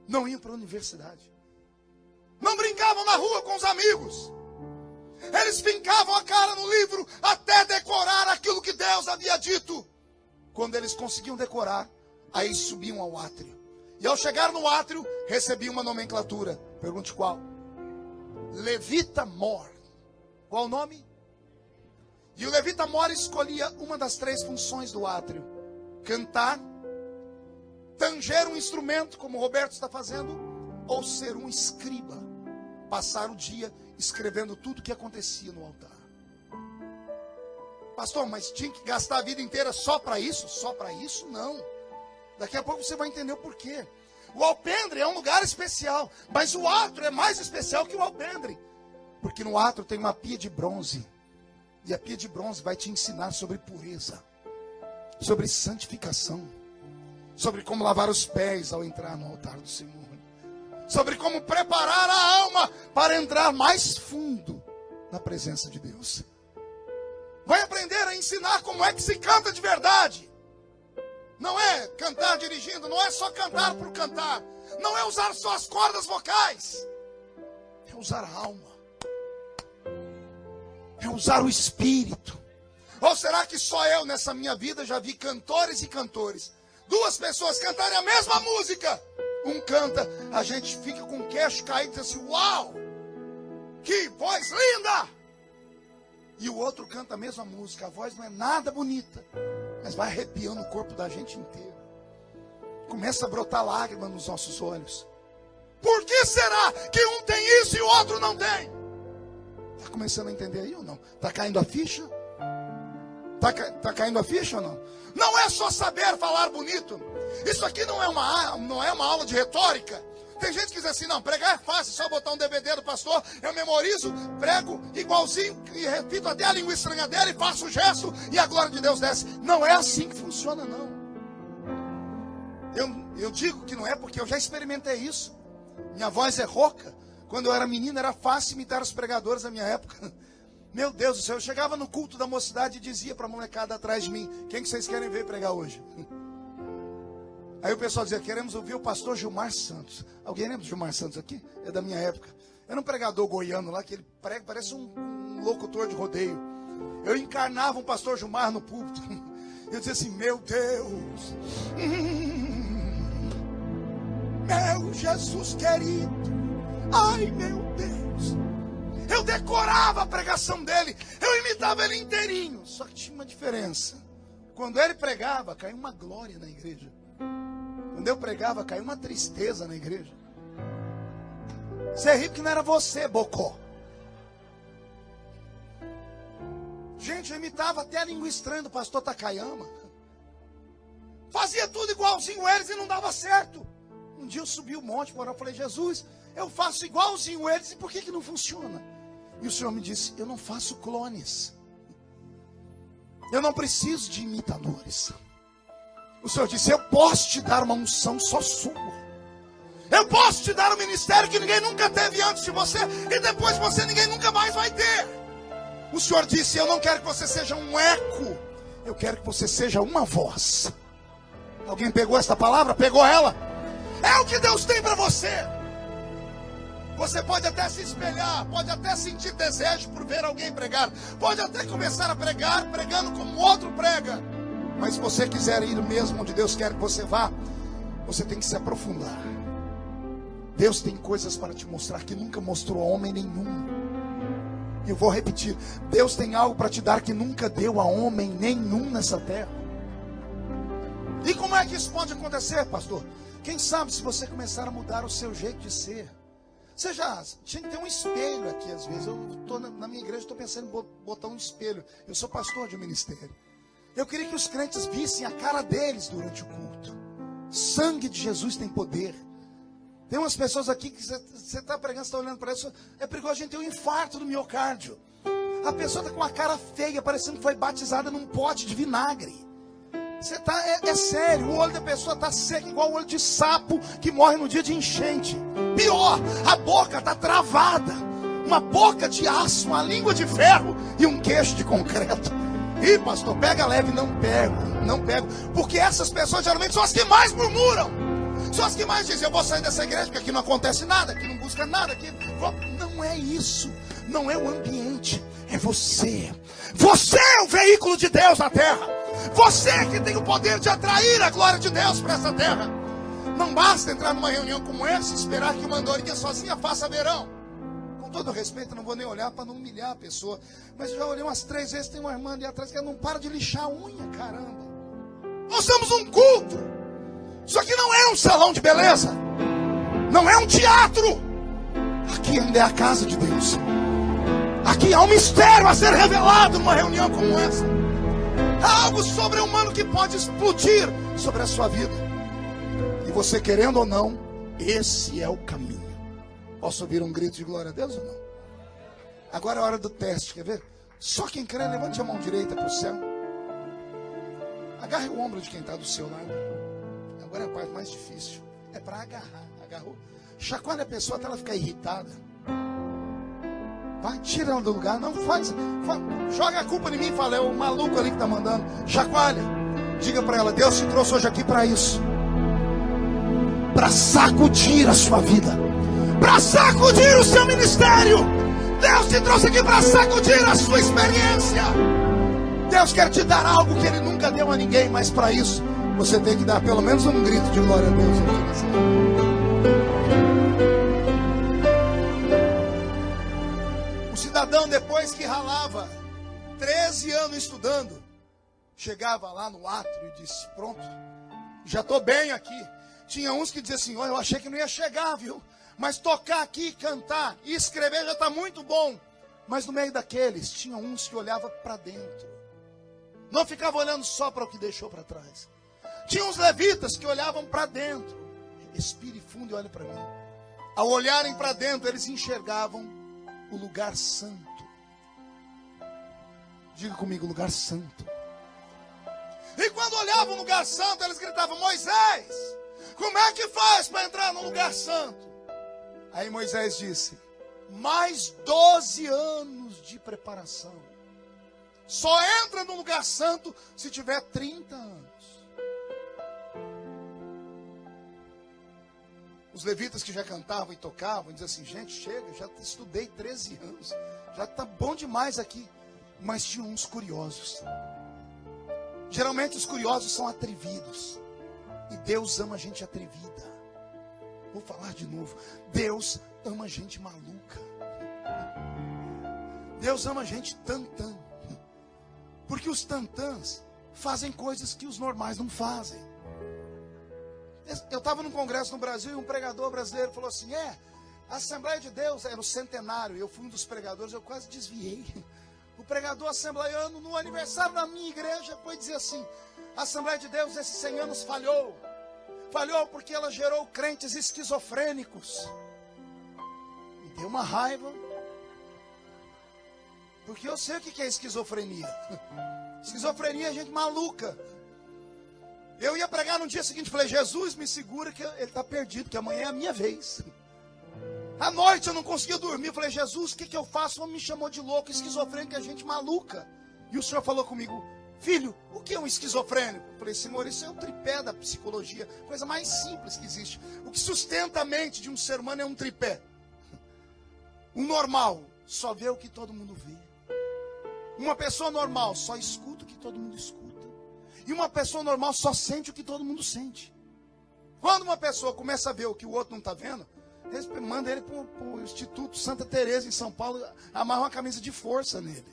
não iam para a universidade, não brincavam na rua com os amigos. Eles fincavam a cara no livro até decorar aquilo que Deus havia dito. Quando eles conseguiam decorar, aí subiam ao átrio. E ao chegar no átrio, recebiam uma nomenclatura. Pergunte qual? Levita mor. Qual o nome? E o levita mor escolhia uma das 3 funções do átrio: cantar, tanger um instrumento, como o Roberto está fazendo, ou ser um escriba, passar o dia escrevendo tudo o que acontecia no altar. Pastor, mas tinha que gastar a vida inteira só para isso? Só para isso? Não. Daqui a pouco você vai entender o porquê. O alpendre é um lugar especial, mas o átrio é mais especial que o alpendre, porque no átrio tem uma pia de bronze, e a pia de bronze vai te ensinar sobre pureza, sobre santificação, sobre como lavar os pés ao entrar no altar do Senhor, sobre como preparar a alma para entrar mais fundo na presença de Deus. Vai aprender a ensinar como é que se canta de verdade. Não é cantar dirigindo, não é só cantar por cantar, não é usar só as cordas vocais, é usar a alma, é usar o espírito. Ou será que só eu nessa minha vida já vi cantores e cantores, 2 pessoas cantarem a mesma música? Um canta, a gente fica com o queixo caído e diz assim, uau, que voz linda! E o outro canta a mesma música, a voz não é nada bonita, mas vai arrepiando o corpo da gente inteiro. Começa a brotar lágrima nos nossos olhos. Por que será que um tem isso e o outro não tem? Está começando a entender aí ou não? Está caindo a ficha? Está caindo a ficha ou não? Não é só saber falar bonito. Isso aqui não é uma aula de retórica. Tem gente que diz assim, não, pregar é fácil, só botar um DVD do pastor, eu memorizo, prego igualzinho e repito até a língua estranha dele, e faço o gesto e a glória de Deus desce. Não é assim que funciona, não. Eu digo que não é porque eu já experimentei isso. Minha voz é rouca. Quando eu era menino era fácil imitar os pregadores da minha época. Meu Deus do céu, eu chegava no culto da mocidade e dizia para a molecada atrás de mim, quem que vocês querem ver pregar hoje? Aí o pessoal dizia, queremos ouvir o pastor Gilmar Santos. Alguém lembra do Gilmar Santos aqui? É da minha época. Era um pregador goiano lá, que ele prega, parece um locutor de rodeio. Eu encarnava um pastor Gilmar no púlpito. Eu dizia assim, meu Deus, meu Jesus querido, ai meu Deus. Eu decorava a pregação dele, eu imitava ele inteirinho. Só que tinha uma diferença. Quando ele pregava, caiu uma glória na igreja. Quando eu pregava, caiu uma tristeza na igreja. Você ri porque não era você, bocó. Gente, eu imitava até a língua estranha do pastor Takayama. Fazia tudo igualzinho eles e não dava certo. Um dia eu subi o monte, eu falei, Jesus, eu faço igualzinho eles e por que não funciona? E o Senhor me disse, eu não faço clones. Eu não preciso de imitadores. O Senhor disse, eu posso te dar uma unção só sua. Eu posso te dar um ministério que ninguém nunca teve antes de você. E depois de você ninguém nunca mais vai ter. O Senhor disse, eu não quero que você seja um eco. Eu quero que você seja uma voz. Alguém pegou esta palavra? Pegou ela? É o que Deus tem para você. Você pode até se espelhar, pode até sentir desejo por ver alguém pregar. Pode até começar a pregar, pregando como o outro prega. Mas se você quiser ir mesmo onde Deus quer que você vá, você tem que se aprofundar. Deus tem coisas para te mostrar que nunca mostrou a homem nenhum. E eu vou repetir, Deus tem algo para te dar que nunca deu a homem nenhum nessa terra. E como é que isso pode acontecer, pastor? Quem sabe se você começar a mudar o seu jeito de ser. Você já tinha que ter um espelho aqui às vezes. Eu estou na minha igreja, estou pensando em botar um espelho. Eu sou pastor de um ministério. Eu queria que os crentes vissem a cara deles durante o culto. Sangue de Jesus tem poder. Tem umas pessoas aqui que você está pregando, você está olhando para isso, é perigoso a gente ter um infarto do miocárdio. A pessoa está com uma cara feia, parecendo que foi batizada num pote de vinagre. Você tá, é sério, o olho da pessoa está seco, igual o olho de sapo que morre no dia de enchente. Pior, a boca está travada. Uma boca de aço, uma língua de ferro e um queixo de concreto. Ih, pastor, pega leve, não pego. Porque essas pessoas geralmente são as que mais murmuram. São as que mais dizem, eu vou sair dessa igreja porque aqui não acontece nada, aqui não busca nada, aqui... Não é isso, não é o ambiente, é você. Você é o veículo de Deus na terra. Você que tem o poder de atrair a glória de Deus para essa terra. Não basta entrar numa reunião como essa e esperar que uma andorinha sozinha faça verão. Com todo respeito, eu não vou nem olhar para não humilhar a pessoa, mas eu já olhei umas 3 vezes, tem uma irmã ali atrás que ela não para de lixar a unha, caramba. Nós somos um culto. Isso aqui não é um salão de beleza, não é um teatro. Aqui ainda é a casa de Deus. Aqui há um mistério a ser revelado numa reunião como essa. Há algo sobre-humano que pode explodir sobre a sua vida. E você, querendo ou não, esse é o caminho. Posso ouvir um grito de glória a Deus ou não? Agora é a hora do teste, quer ver? Só quem crê, levante a mão direita para o céu. Agarre o ombro de quem está do seu lado. Agora é a parte mais difícil. É para agarrar. Agarrou. Chacoalha a pessoa até ela ficar irritada. Vai, tira ela do lugar. Não faz. Joga a culpa em mim e fala, é o maluco ali que está mandando. Chacoalha. Diga para ela, Deus te trouxe hoje aqui para isso. Para sacudir a sua vida. Para sacudir o seu ministério. Deus te trouxe aqui para sacudir a sua experiência. Deus quer te dar algo que Ele nunca deu a ninguém, mas para isso você tem que dar pelo menos um grito de glória a Deus. O cidadão, depois que ralava 13 anos estudando, chegava lá no átrio e disse, pronto, já estou bem aqui. Tinha uns que diziam assim, eu achei que não ia chegar, viu? Mas tocar aqui, cantar e escrever já está muito bom. Mas no meio daqueles, tinha uns que olhavam para dentro. Não ficava olhando só para o que deixou para trás. Tinha uns levitas que olhavam para dentro. Respire fundo e olhe para mim. Ao olharem para dentro, eles enxergavam o lugar santo. Diga comigo, lugar santo. E quando olhavam o lugar santo, eles gritavam, Moisés, como é que faz para entrar no lugar santo? Aí Moisés disse, mais 12 anos de preparação. Só entra no lugar santo se tiver 30 anos. Os levitas que já cantavam e tocavam, diziam assim, gente, chega, já estudei 13 anos, já está bom demais aqui. Mas tinha uns curiosos. Geralmente os curiosos são atrevidos. E Deus ama gente atrevida. Vou falar de novo. Deus ama gente maluca. Deus ama gente tantã. Porque os tantãs fazem coisas que os normais não fazem. Eu estava num congresso no Brasil e um pregador brasileiro falou assim, a Assembleia de Deus era o centenário, eu fui um dos pregadores, eu quase desviei. O pregador assembleiano, no aniversário da minha igreja, foi dizer assim, a Assembleia de Deus esses 100 anos falhou. Falhou porque ela gerou crentes esquizofrênicos. Me deu uma raiva. Porque eu sei o que é esquizofrenia. Esquizofrenia é gente maluca. Eu ia pregar no dia seguinte, falei, Jesus, me segura que ele está perdido, que amanhã é a minha vez. À noite eu não conseguia dormir, falei, Jesus, o que eu faço? O homem me chamou de louco, esquizofrênico é gente maluca. E o Senhor falou comigo, filho, o que é um esquizofrênico? Eu falei, Senhor, isso é o tripé da psicologia, coisa mais simples que existe. O que sustenta a mente de um ser humano é um tripé. Um normal só vê o que todo mundo vê. Uma pessoa normal só escuta o que todo mundo escuta. E uma pessoa normal só sente o que todo mundo sente. Quando uma pessoa começa a ver o que o outro não está vendo, manda ele para o Instituto Santa Teresa em São Paulo, amarra uma camisa de força nele.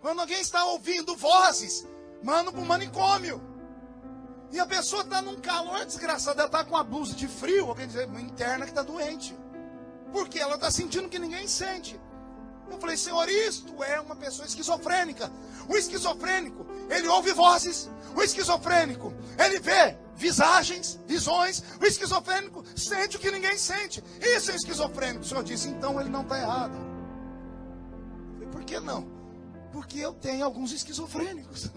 Quando alguém está ouvindo vozes, manda para o manicômio. E a pessoa está num calor desgraçado, ela está com uma blusa de frio, alguém diz, uma interna que está doente. Porque ela está sentindo que ninguém sente. Eu falei, Senhor, isto é uma pessoa esquizofrênica. O esquizofrênico, ele ouve vozes. O esquizofrênico, ele vê visagens, visões. O esquizofrênico sente o que ninguém sente. Isso é esquizofrênico. O Senhor disse, então ele não está errado. E por que não? Porque eu tenho alguns esquizofrênicos.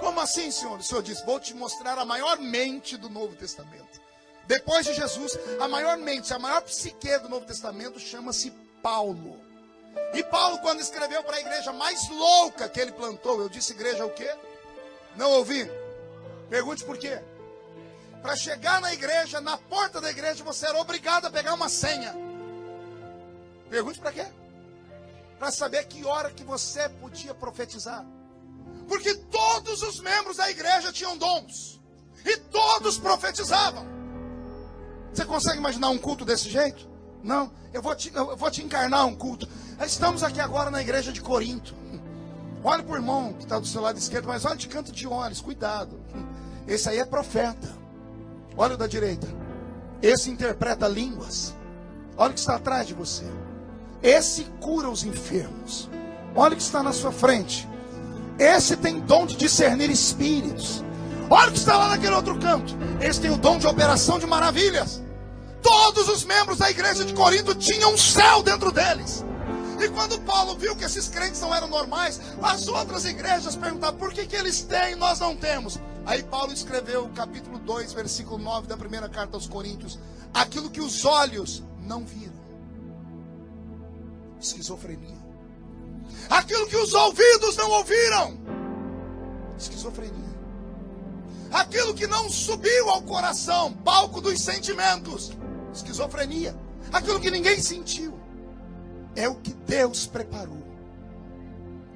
Como assim, Senhor? O Senhor disse, vou te mostrar a maior mente do Novo Testamento. Depois de Jesus, a maior mente, a maior psique do Novo Testamento chama-se Paulo. E Paulo, quando escreveu para a igreja mais louca que ele plantou, eu disse igreja o quê? Não ouvi? Pergunte por quê? Para chegar na igreja, na porta da igreja, você era obrigado a pegar uma senha. Pergunte para quê? Para saber que hora que você podia profetizar. Porque todos os membros da igreja tinham dons. E todos profetizavam. Você consegue imaginar um culto desse jeito? Não, eu vou te encarnar um culto. Estamos aqui agora na igreja de Corinto. Olha para o irmão que está do seu lado esquerdo, mas olha de canto de olhos, cuidado. Esse aí é profeta. Olha o da direita. Esse interpreta línguas. Olha o que está atrás de você. Esse cura os enfermos. Olha o que está na sua frente. Esse tem dom de discernir espíritos. Olha o que está lá naquele outro canto. Esse tem o dom de operação de maravilhas. Todos os membros da igreja de Corinto tinham um céu dentro deles. E quando Paulo viu que esses crentes não eram normais, as outras igrejas perguntavam, por que eles têm e nós não temos? Aí Paulo escreveu o capítulo 2, versículo 9 da primeira carta aos Coríntios. Aquilo que os olhos não viram. Esquizofrenia. Aquilo que os ouvidos não ouviram. Esquizofrenia. Aquilo que não subiu ao coração, palco dos sentimentos. Esquizofrenia. Aquilo que ninguém sentiu. É o que Deus preparou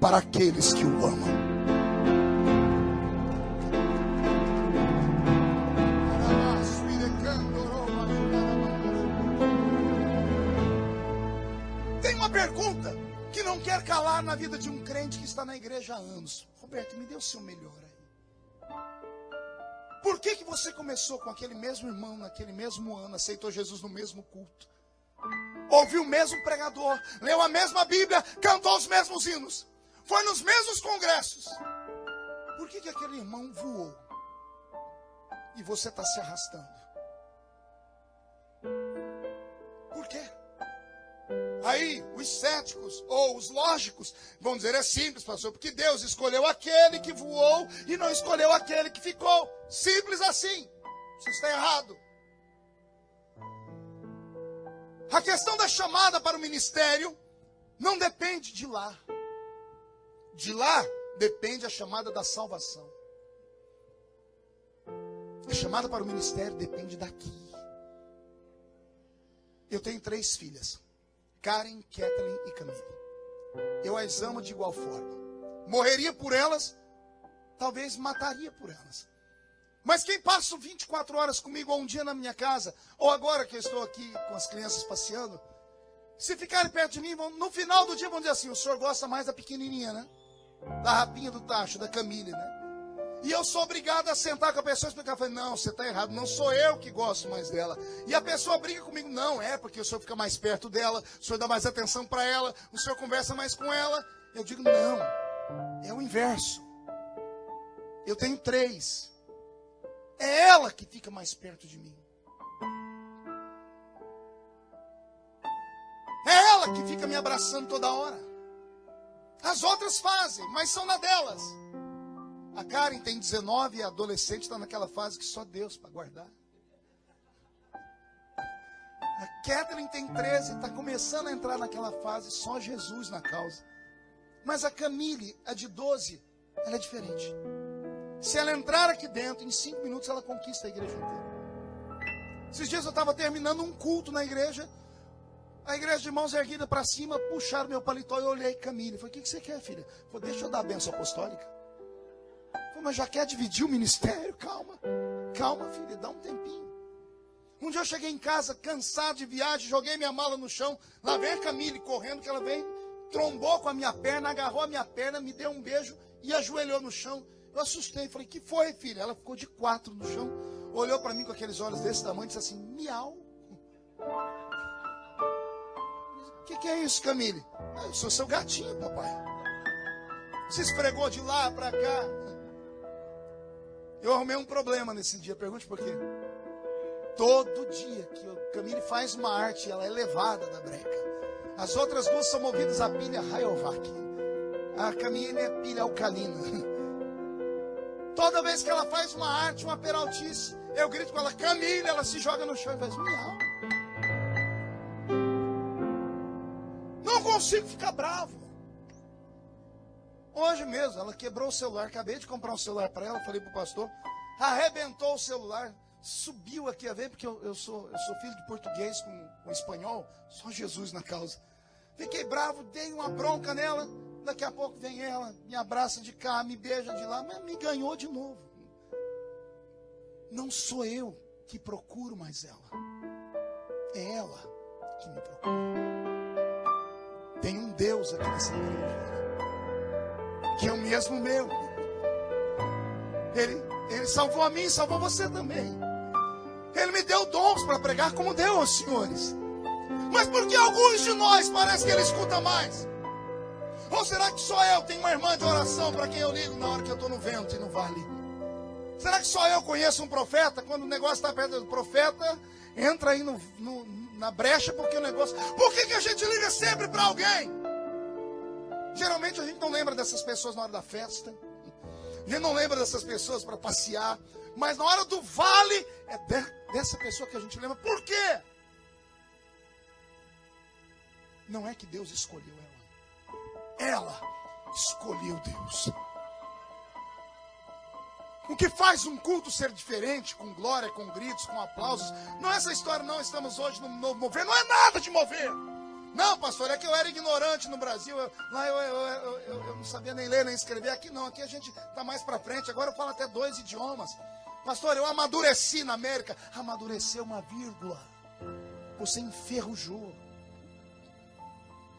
para aqueles que o amam. Tem uma pergunta que não quer calar na vida de um crente que está na igreja há anos. Roberto, me dê o seu melhor aí. Por que você começou com aquele mesmo irmão, naquele mesmo ano, aceitou Jesus no mesmo culto? Ouviu o mesmo pregador, leu a mesma Bíblia, cantou os mesmos hinos, foi nos mesmos congressos. Por que aquele irmão voou e você está se arrastando? Por quê? Aí os céticos ou os lógicos vão dizer, é simples, pastor, porque Deus escolheu aquele que voou e não escolheu aquele que ficou. Simples assim. Você está errado. A questão da chamada para o ministério não depende de lá. De lá depende a chamada da salvação. A chamada para o ministério depende daqui. Eu tenho 3 filhas. Karen, Kathleen e Camille. Eu as amo de igual forma. Morreria por elas, talvez mataria por elas. Mas quem passa 24 horas comigo, ou um dia na minha casa, ou agora que eu estou aqui com as crianças passeando, se ficarem perto de mim, no final do dia vão dizer assim, o senhor gosta mais da pequenininha, né? Da rapinha do tacho, da Camille, né? E eu sou obrigado a sentar com a pessoa e explicar. Eu falei, não, você está errado, não sou eu que gosto mais dela. E a pessoa briga comigo, não, é porque o senhor fica mais perto dela, o senhor dá mais atenção para ela, o senhor conversa mais com ela. Eu digo, não, é o inverso. Eu tenho 3. É ela que fica mais perto de mim. É ela que fica me abraçando toda hora. As outras fazem, mas são na delas. A Karen tem 19 e a adolescente está naquela fase que só Deus para guardar. A Kathleen tem 13 e está começando a entrar naquela fase, só Jesus na causa. Mas a Camille, a de 12, ela é diferente. Se ela entrar aqui dentro, em 5 minutos ela conquista a igreja inteira. Esses dias eu estava terminando um culto na igreja, a igreja de mãos erguidas para cima, puxaram meu paletó e eu olhei Camille. Falei, o que você quer, filha? Falei, deixa eu dar a bênção apostólica. Falei, mas já quer dividir o ministério? Calma, calma, filha, dá um tempinho. Um dia eu cheguei em casa, cansado de viagem, joguei minha mala no chão, lá vem a Camille correndo, que ela veio, trombou com a minha perna, agarrou a minha perna, me deu um beijo e ajoelhou no chão. Eu assustei, falei, que foi, filha? Ela ficou de 4 no chão, olhou para mim com aqueles olhos desse tamanho e disse assim, miau. O que é isso, Camille? Eu sou seu gatinho, papai. Se esfregou de lá para cá. Eu arrumei um problema nesse dia, pergunte por quê. Todo dia que o Camille faz uma arte, ela é levada da breca. As outras duas são movidas a pilha Rayovac. A Camille é pilha alcalina. Toda vez que ela faz uma arte, uma peraltice, eu grito com ela, Camille, ela se joga no chão e faz miau. Não consigo ficar bravo. Hoje mesmo, ela quebrou o celular. Acabei de comprar um celular para ela, falei para o pastor. Arrebentou o celular. Subiu aqui a ver, porque eu sou filho de português com espanhol. Só Jesus na causa. Fiquei bravo, dei uma bronca nela. Daqui a pouco vem ela, me abraça de cá, me beija de lá, mas me ganhou de novo. Não sou eu que procuro mais ela. É ela que me procura. Tem um Deus aqui nessa igreja, que é o mesmo meu. Ele salvou a mim, salvou você também. Ele me deu dons para pregar como deu aos senhores. Mas por que alguns de nós parece que ele escuta mais? Ou será que só eu tenho uma irmã de oração para quem eu ligo na hora que eu estou no vento e no vale? Será que só eu conheço um profeta? Quando o negócio está perto do profeta, entra aí na brecha porque o negócio... Por que a gente liga sempre para alguém? Geralmente a gente não lembra dessas pessoas na hora da festa. A gente não lembra dessas pessoas para passear. Mas na hora do vale, é dessa pessoa que a gente lembra. Por quê? Não é que Deus escolheu ela. Ela escolheu Deus. O que faz um culto ser diferente, com glória, com gritos, com aplausos, não é essa história, não. Estamos hoje no novo mover. Não é nada de mover. Não, pastor, é que eu era ignorante no Brasil. Lá eu não sabia nem ler, nem escrever. Aqui não, aqui a gente está mais para frente. Agora eu falo até 2 idiomas. Pastor, eu amadureci na América. Amadureceu uma vírgula. Você enferrujou.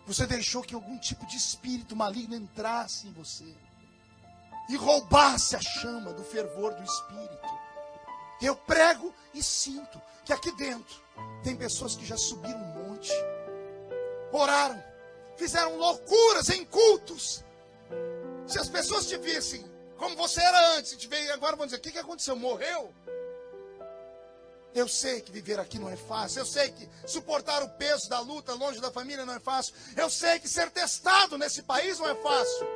Você deixou que algum tipo de espírito maligno entrasse em você e roubasse a chama do fervor do espírito. Eu prego e sinto que aqui dentro tem pessoas que já subiram um monte, oraram, fizeram loucuras em cultos. Se as pessoas te vissem como você era antes, agora vão dizer, o que aconteceu? Morreu? Eu sei que viver aqui não é fácil. Eu sei que suportar o peso da luta longe da família não é fácil. Eu sei que ser testado nesse país não é fácil.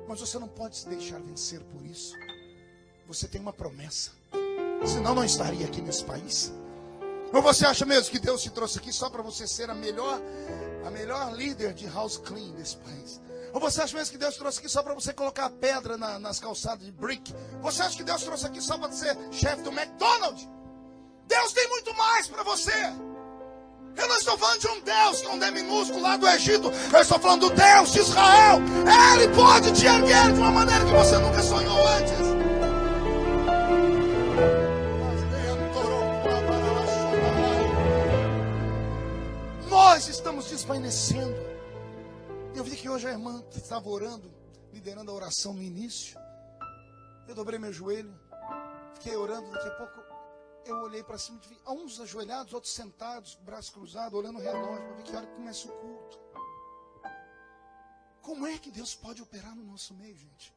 Mas você não pode se deixar vencer por isso. Você tem uma promessa. Senão não estaria aqui nesse país. Ou você acha mesmo que Deus te trouxe aqui só para você ser a melhor líder de house clean desse país? Ou você acha mesmo que Deus trouxe aqui só para você colocar pedra nas calçadas de brick? Você acha que Deus trouxe aqui só para ser chefe do McDonald's? Deus tem muito mais para você. Eu não estou falando de um Deus com D minúsculo lá do Egito. Eu estou falando do Deus de Israel. Ele pode te erguer de uma maneira que você nunca sonhou antes. Nós estamos desvanecendo. Eu vi que hoje a irmã que estava orando, liderando a oração no início, eu dobrei meu joelho, fiquei orando, daqui a pouco eu olhei para cima e vi uns ajoelhados, outros sentados, braços cruzados, olhando o relógio, para ver que hora que começa o culto. Como é que Deus pode operar no nosso meio, gente?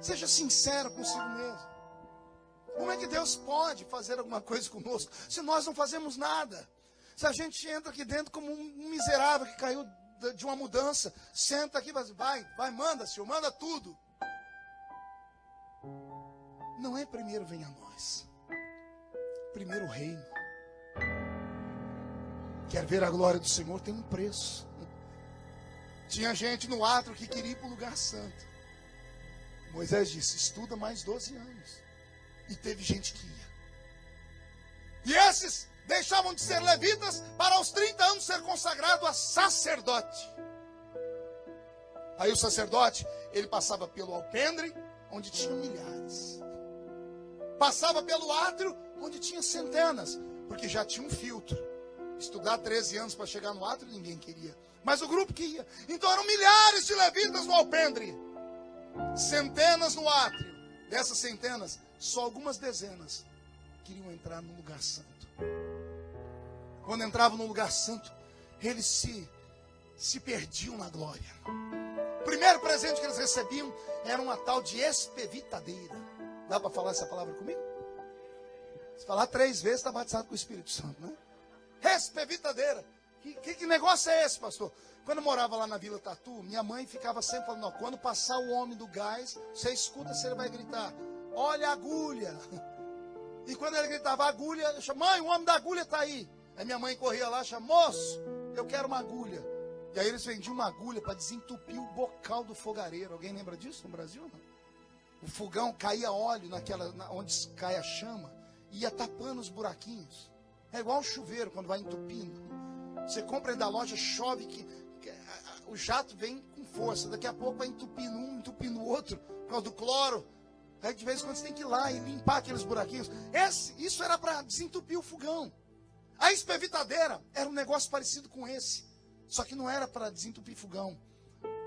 Seja sincero consigo mesmo. Como é que Deus pode fazer alguma coisa conosco, se nós não fazemos nada? Se a gente entra aqui dentro como um miserável que caiu de uma mudança, senta aqui e vai, manda, Senhor, manda tudo. Não é primeiro vem a nós. Primeiro o reino. Quer ver a glória do Senhor? Tem um preço. Tinha gente no átrio que queria ir para o lugar santo. Moisés disse, estuda mais 12 anos. E teve gente que ia. E esses deixavam de ser levitas para aos 30 anos ser consagrado a sacerdote. Aí o sacerdote, ele passava pelo alpendre, onde tinha milhares. Passava pelo átrio, onde tinha centenas, porque já tinha um filtro. Estudar 13 anos para chegar no átrio, ninguém queria. Mas o grupo que ia. Então eram milhares de levitas no alpendre. Centenas no átrio. Dessas centenas, só algumas dezenas queriam entrar no lugar santo. Quando entravam no lugar santo, eles se perdiam na glória. O primeiro presente que eles recebiam era uma tal de espevitadeira. Dá para falar essa palavra comigo? Se falar 3 vezes, está batizado com o Espírito Santo, né? Espevitadeira. Que negócio é esse, pastor? Quando eu morava lá na Vila Tatu, minha mãe ficava sempre falando, não, quando passar o homem do gás, você escuta se ele vai gritar, olha a agulha. E quando ele gritava agulha, eu chamava, mãe, o homem da agulha está aí. Aí minha mãe corria lá e chamava, moço, eu quero uma agulha. E aí eles vendiam uma agulha para desentupir o bocal do fogareiro. Alguém lembra disso no Brasil? Não? O fogão caía óleo onde cai a chama, ia tapando os buraquinhos. É igual um chuveiro quando vai entupindo. Você compra da loja, chove, o jato vem com força. Daqui a pouco vai entupindo um, entupindo o outro, por causa do cloro. Aí de vez em quando você tem que ir lá e limpar aqueles buraquinhos. Isso era para desentupir o fogão. A espevitadeira era um negócio parecido com esse. Só que não era para desentupir fogão.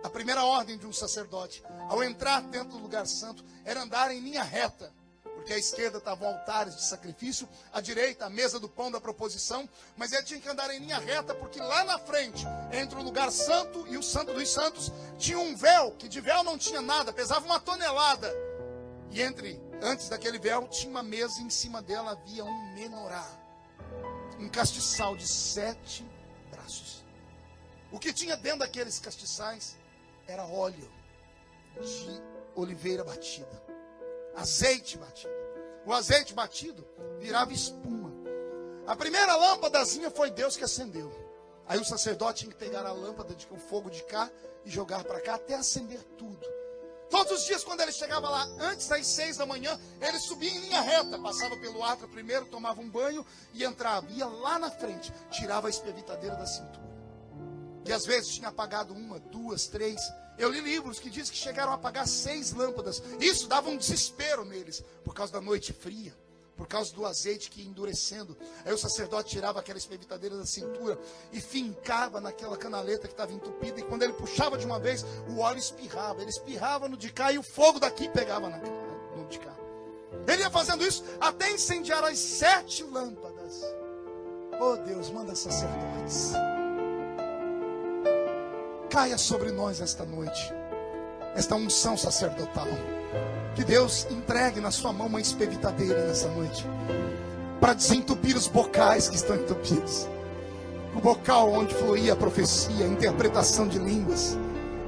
A primeira ordem de um sacerdote, ao entrar dentro do lugar santo, era andar em linha reta. Porque à esquerda estavam altares de sacrifício, à direita a mesa do pão da proposição, mas ele tinha que andar em linha reta, porque lá na frente, entre o lugar santo e o santo dos santos, tinha um véu, que de véu não tinha nada, pesava 1 tonelada. E antes daquele véu, tinha uma mesa e em cima dela havia um menorá, um castiçal de 7 braços. O que tinha dentro daqueles castiçais era óleo de oliveira batida. Azeite batido. O azeite batido virava espuma. A primeira lâmpadazinha foi Deus que acendeu. Aí o sacerdote tinha que pegar a lâmpada o fogo de cá e jogar para cá até acender tudo. Todos os dias quando ele chegava lá, antes das 6 da manhã, ele subia em linha reta, passava pelo átrio primeiro, tomava um banho e entrava. Ia lá na frente, tirava a espevitadeira da cintura. E às vezes tinha apagado 1, 2, 3. Eu li livros que dizem que chegaram a apagar 6 lâmpadas. Isso dava um desespero neles, por causa da noite fria, por causa do azeite que ia endurecendo. Aí o sacerdote tirava aquela espevitadeira da cintura e fincava naquela canaleta que estava entupida. E quando ele puxava de uma vez, o óleo espirrava. Ele espirrava no de cá e o fogo daqui pegava no de cá. Ele ia fazendo isso até incendiar as 7 lâmpadas. Oh Deus, manda sacerdotes. Caia sobre nós esta noite, esta unção sacerdotal. Que Deus entregue na sua mão uma espevitadeira nessa noite, para desentupir os bocais que estão entupidos. O bocal onde fluía a profecia, a interpretação de línguas.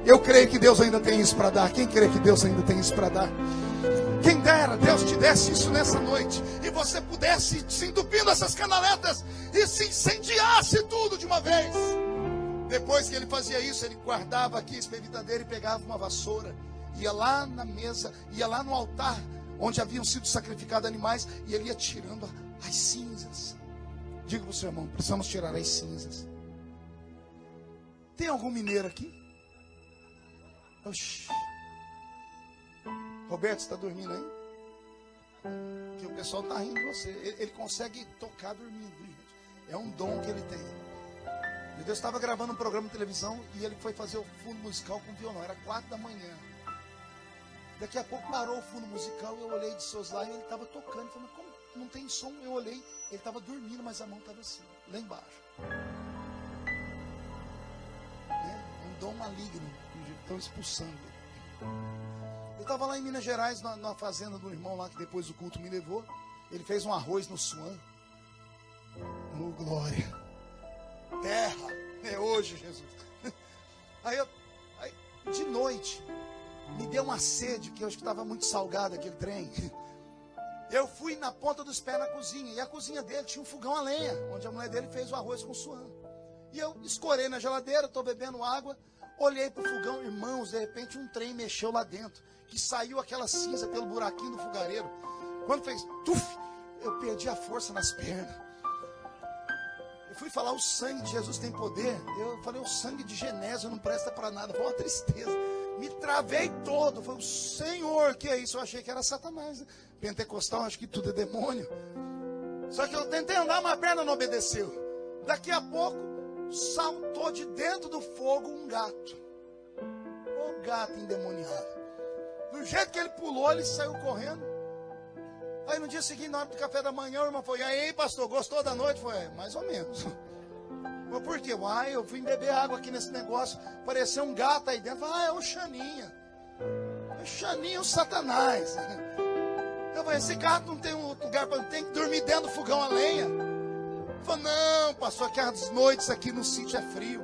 Eu creio que Deus ainda tem isso para dar. Quem crê que Deus ainda tem isso para dar? Quem dera Deus te desse isso nessa noite, e você pudesse desentupindo essas canaletas e se incendiasse tudo de uma vez. Depois que ele fazia isso, ele guardava aqui a espevitadeira e pegava uma vassoura, ia lá na mesa, ia lá no altar onde haviam sido sacrificados animais, e ele ia tirando as cinzas. Diga para o seu irmão, precisamos tirar as cinzas. Tem algum mineiro aqui? Oxi. Roberto, você está dormindo aí? Que o pessoal está rindo de você. Ele consegue tocar dormindo, gente. É um dom que ele tem. Deus estava gravando um programa de televisão e ele foi fazer o fundo musical com violão. Era 4 da manhã. Daqui a pouco parou o fundo musical e eu olhei de seus lá e ele estava tocando. Eu falei, mas como não tem som? Eu olhei, ele estava dormindo, mas a mão estava assim, lá embaixo. Um dom maligno, estão expulsando. Eu estava lá em Minas Gerais, na fazenda do irmão lá que depois do culto me levou. Ele fez um arroz no suã. Oh, glória. Terra, é hoje, Jesus. Aí de noite, me deu uma sede, que eu acho que estava muito salgado aquele trem. Eu fui na ponta dos pés na cozinha, e a cozinha dele tinha um fogão a lenha, onde a mulher dele fez o arroz com suã. E eu escorei na geladeira, estou bebendo água, olhei para o fogão, irmãos, de repente um trem mexeu lá dentro, que saiu aquela cinza pelo buraquinho do fogareiro. Quando fez, tuf, eu perdi a força nas pernas. Eu fui falar, o sangue de Jesus tem poder. Eu falei, o sangue de Genésio não presta para nada. Foi uma tristeza. Me travei todo. Falei, Senhor, que é isso? Eu achei que era Satanás, né? Pentecostal, acho que tudo é demônio. Só que eu tentei andar, mas a perna não obedeceu. Daqui a pouco, saltou de dentro do fogo um gato. O gato endemoniado. Do jeito que ele pulou, ele saiu correndo. Aí no dia seguinte, na hora do café da manhã, o irmão falou, e aí pastor, gostou da noite? Foi, mais ou menos. Mas por quê? Eu fui beber água aqui nesse negócio, apareceu um gato aí dentro. É o Xaninha. É o Xaninha, o Satanás. Eu falei, esse gato não tem um outro lugar para tem que dormir dentro do fogão a lenha. Ele falou, não, pastor, que as noites aqui no sítio é frio.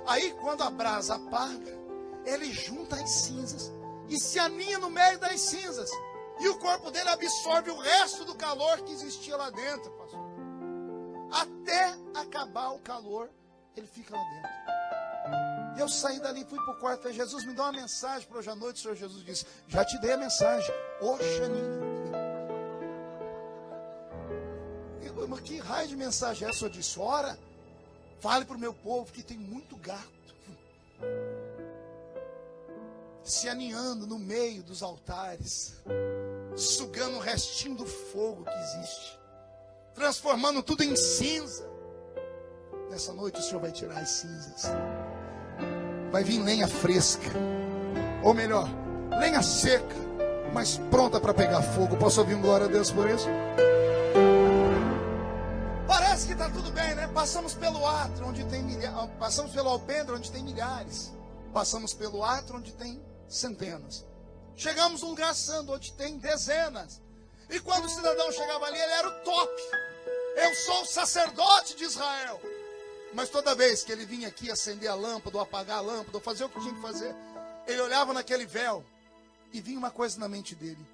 Aí quando a brasa apaga, ele junta as cinzas e se aninha no meio das cinzas. E o corpo dele absorve o resto do calor que existia lá dentro, pastor. Até acabar o calor, ele fica lá dentro. E eu saí dali, fui para o quarto e falei, Jesus, me dá uma mensagem para hoje à noite. O Senhor Jesus disse, já te dei a mensagem. Oxaninha. Mas que raio de mensagem é essa? Eu disse, ora, fale para o meu povo que tem muito gato se aninhando no meio dos altares, sugando o restinho do fogo que existe, transformando tudo em cinza. Nessa noite o Senhor vai tirar as cinzas. Vai vir lenha fresca, ou melhor, lenha seca, mas pronta para pegar fogo. Posso ouvir um glória a Deus por isso? Parece que está tudo bem, né? Passamos pelo átrio, onde tem milhares, passamos pelo alpendre, onde tem milhares, passamos pelo átrio, onde tem centenas, chegamos num lugar santo, onde tem dezenas. E quando o cidadão chegava ali, ele era o top. Eu sou o sacerdote de Israel. Mas toda vez que ele vinha aqui acender a lâmpada, ou apagar a lâmpada, ou fazer o que tinha que fazer, ele olhava naquele véu e vinha uma coisa na mente dele: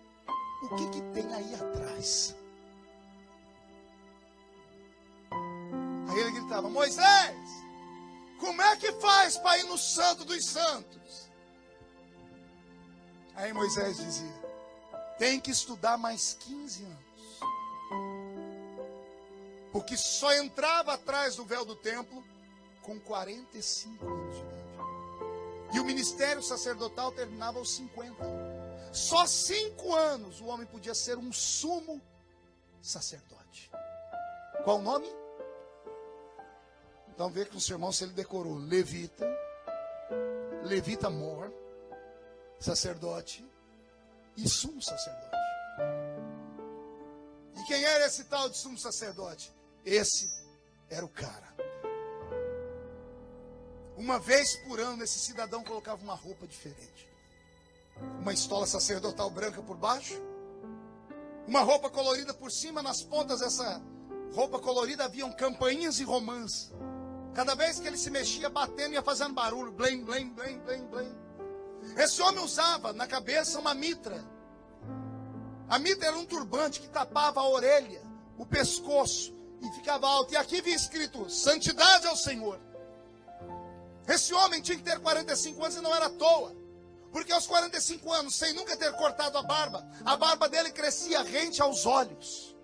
o que que tem aí atrás? Aí ele gritava: Moisés, como é que faz para ir no Santo dos Santos? Aí Moisés dizia: tem que estudar mais 15 anos. Porque só entrava atrás do véu do templo com 45 anos de idade. E o ministério sacerdotal terminava aos 50. Só 5 anos o homem podia ser um sumo sacerdote. Qual o nome? Então vê com o seu irmão se ele decorou: levita, levita mor, sacerdote e sumo sacerdote. E quem era esse tal de sumo sacerdote? Esse era o cara. Uma vez por ano esse cidadão colocava uma roupa diferente. Uma estola sacerdotal branca por baixo, uma roupa colorida por cima. Nas pontas dessa roupa colorida haviam campainhas e romãs. Cada vez que ele se mexia, batendo, ia fazendo barulho. Blém, blém, blém, blém, blém. Esse homem usava na cabeça uma mitra. A mitra era um turbante que tapava a orelha, o pescoço, e ficava alto. E aqui vinha escrito: santidade ao Senhor. Esse homem tinha que ter 45 anos e não era à toa. Porque aos 45 anos, sem nunca ter cortado a barba dele crescia rente aos olhos.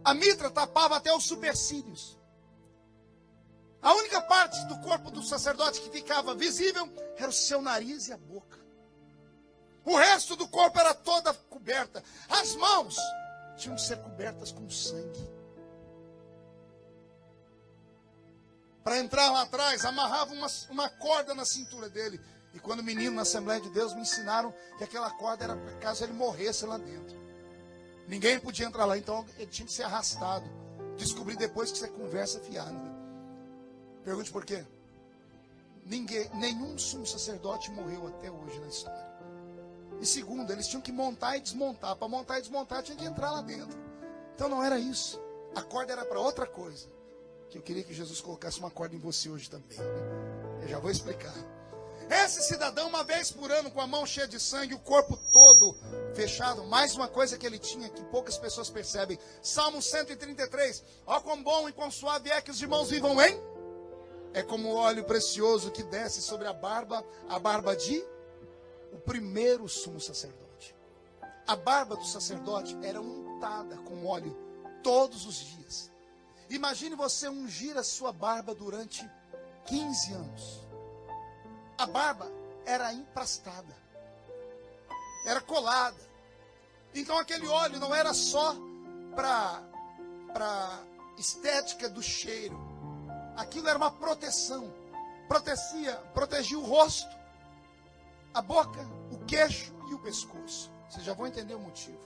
A mitra tapava até os supercílios. A única parte do corpo do sacerdote que ficava visível era o seu nariz e a boca. O resto do corpo era toda coberta. As mãos tinham que ser cobertas com sangue. Para entrar lá atrás, amarrava uma corda na cintura dele. E quando menino na Assembleia de Deus me ensinaram que aquela corda era para caso ele morresse lá dentro. Ninguém podia entrar lá, então ele tinha que ser arrastado. Descobri depois que isso é conversa fiada. Pergunte por quê? Nenhum sumo sacerdote morreu até hoje na história. E segundo, eles tinham que montar e desmontar. Para montar e desmontar, tinha que entrar lá dentro. Então não era isso. A corda era para outra coisa. Que eu queria que Jesus colocasse uma corda em você hoje também. Eu já vou explicar. Esse cidadão, uma vez por ano, com a mão cheia de sangue, o corpo todo fechado. Mais uma coisa que ele tinha, que poucas pessoas percebem. Salmo 133. Ó quão bom e quão suave é que os irmãos vivam em... É como o óleo precioso que desce sobre a barba de... o primeiro sumo sacerdote. A barba do sacerdote era untada com óleo todos os dias. Imagine você ungir a sua barba durante 15 anos. A barba era empastada, era colada. Então aquele óleo não era só para estética do cheiro. Aquilo era uma proteção. Protegia o rosto, a boca, o queixo e o pescoço. Vocês já vão entender o motivo.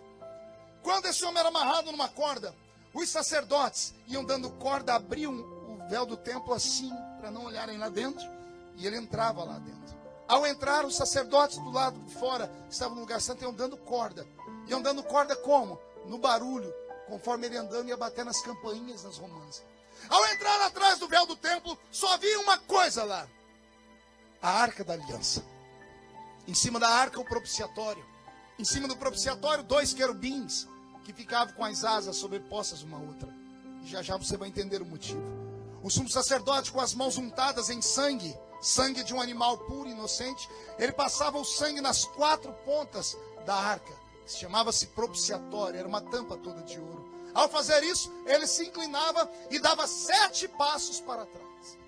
Quando esse homem era amarrado numa corda, os sacerdotes iam dando corda, abriam o véu do templo assim, para não olharem lá dentro, e ele entrava lá dentro. Ao entrar, os sacerdotes do lado de fora, que estavam no lugar santo, iam dando corda. Iam dando corda como? No barulho. Conforme ele andando, ia bater nas campainhas das romãs. Ao entrar atrás do véu do templo, só havia uma coisa lá. A arca da aliança. Em cima da arca, o propiciatório. Em cima do propiciatório, 2 querubins, que ficavam com as asas sobrepostas uma à outra. E já você vai entender o motivo. O sumo sacerdote, com as mãos untadas em sangue, sangue de um animal puro e inocente, ele passava o sangue nas 4 pontas da arca, que chamava-se propiciatório, era uma tampa toda de ouro. Ao fazer isso, ele se inclinava e dava 7 passos para trás.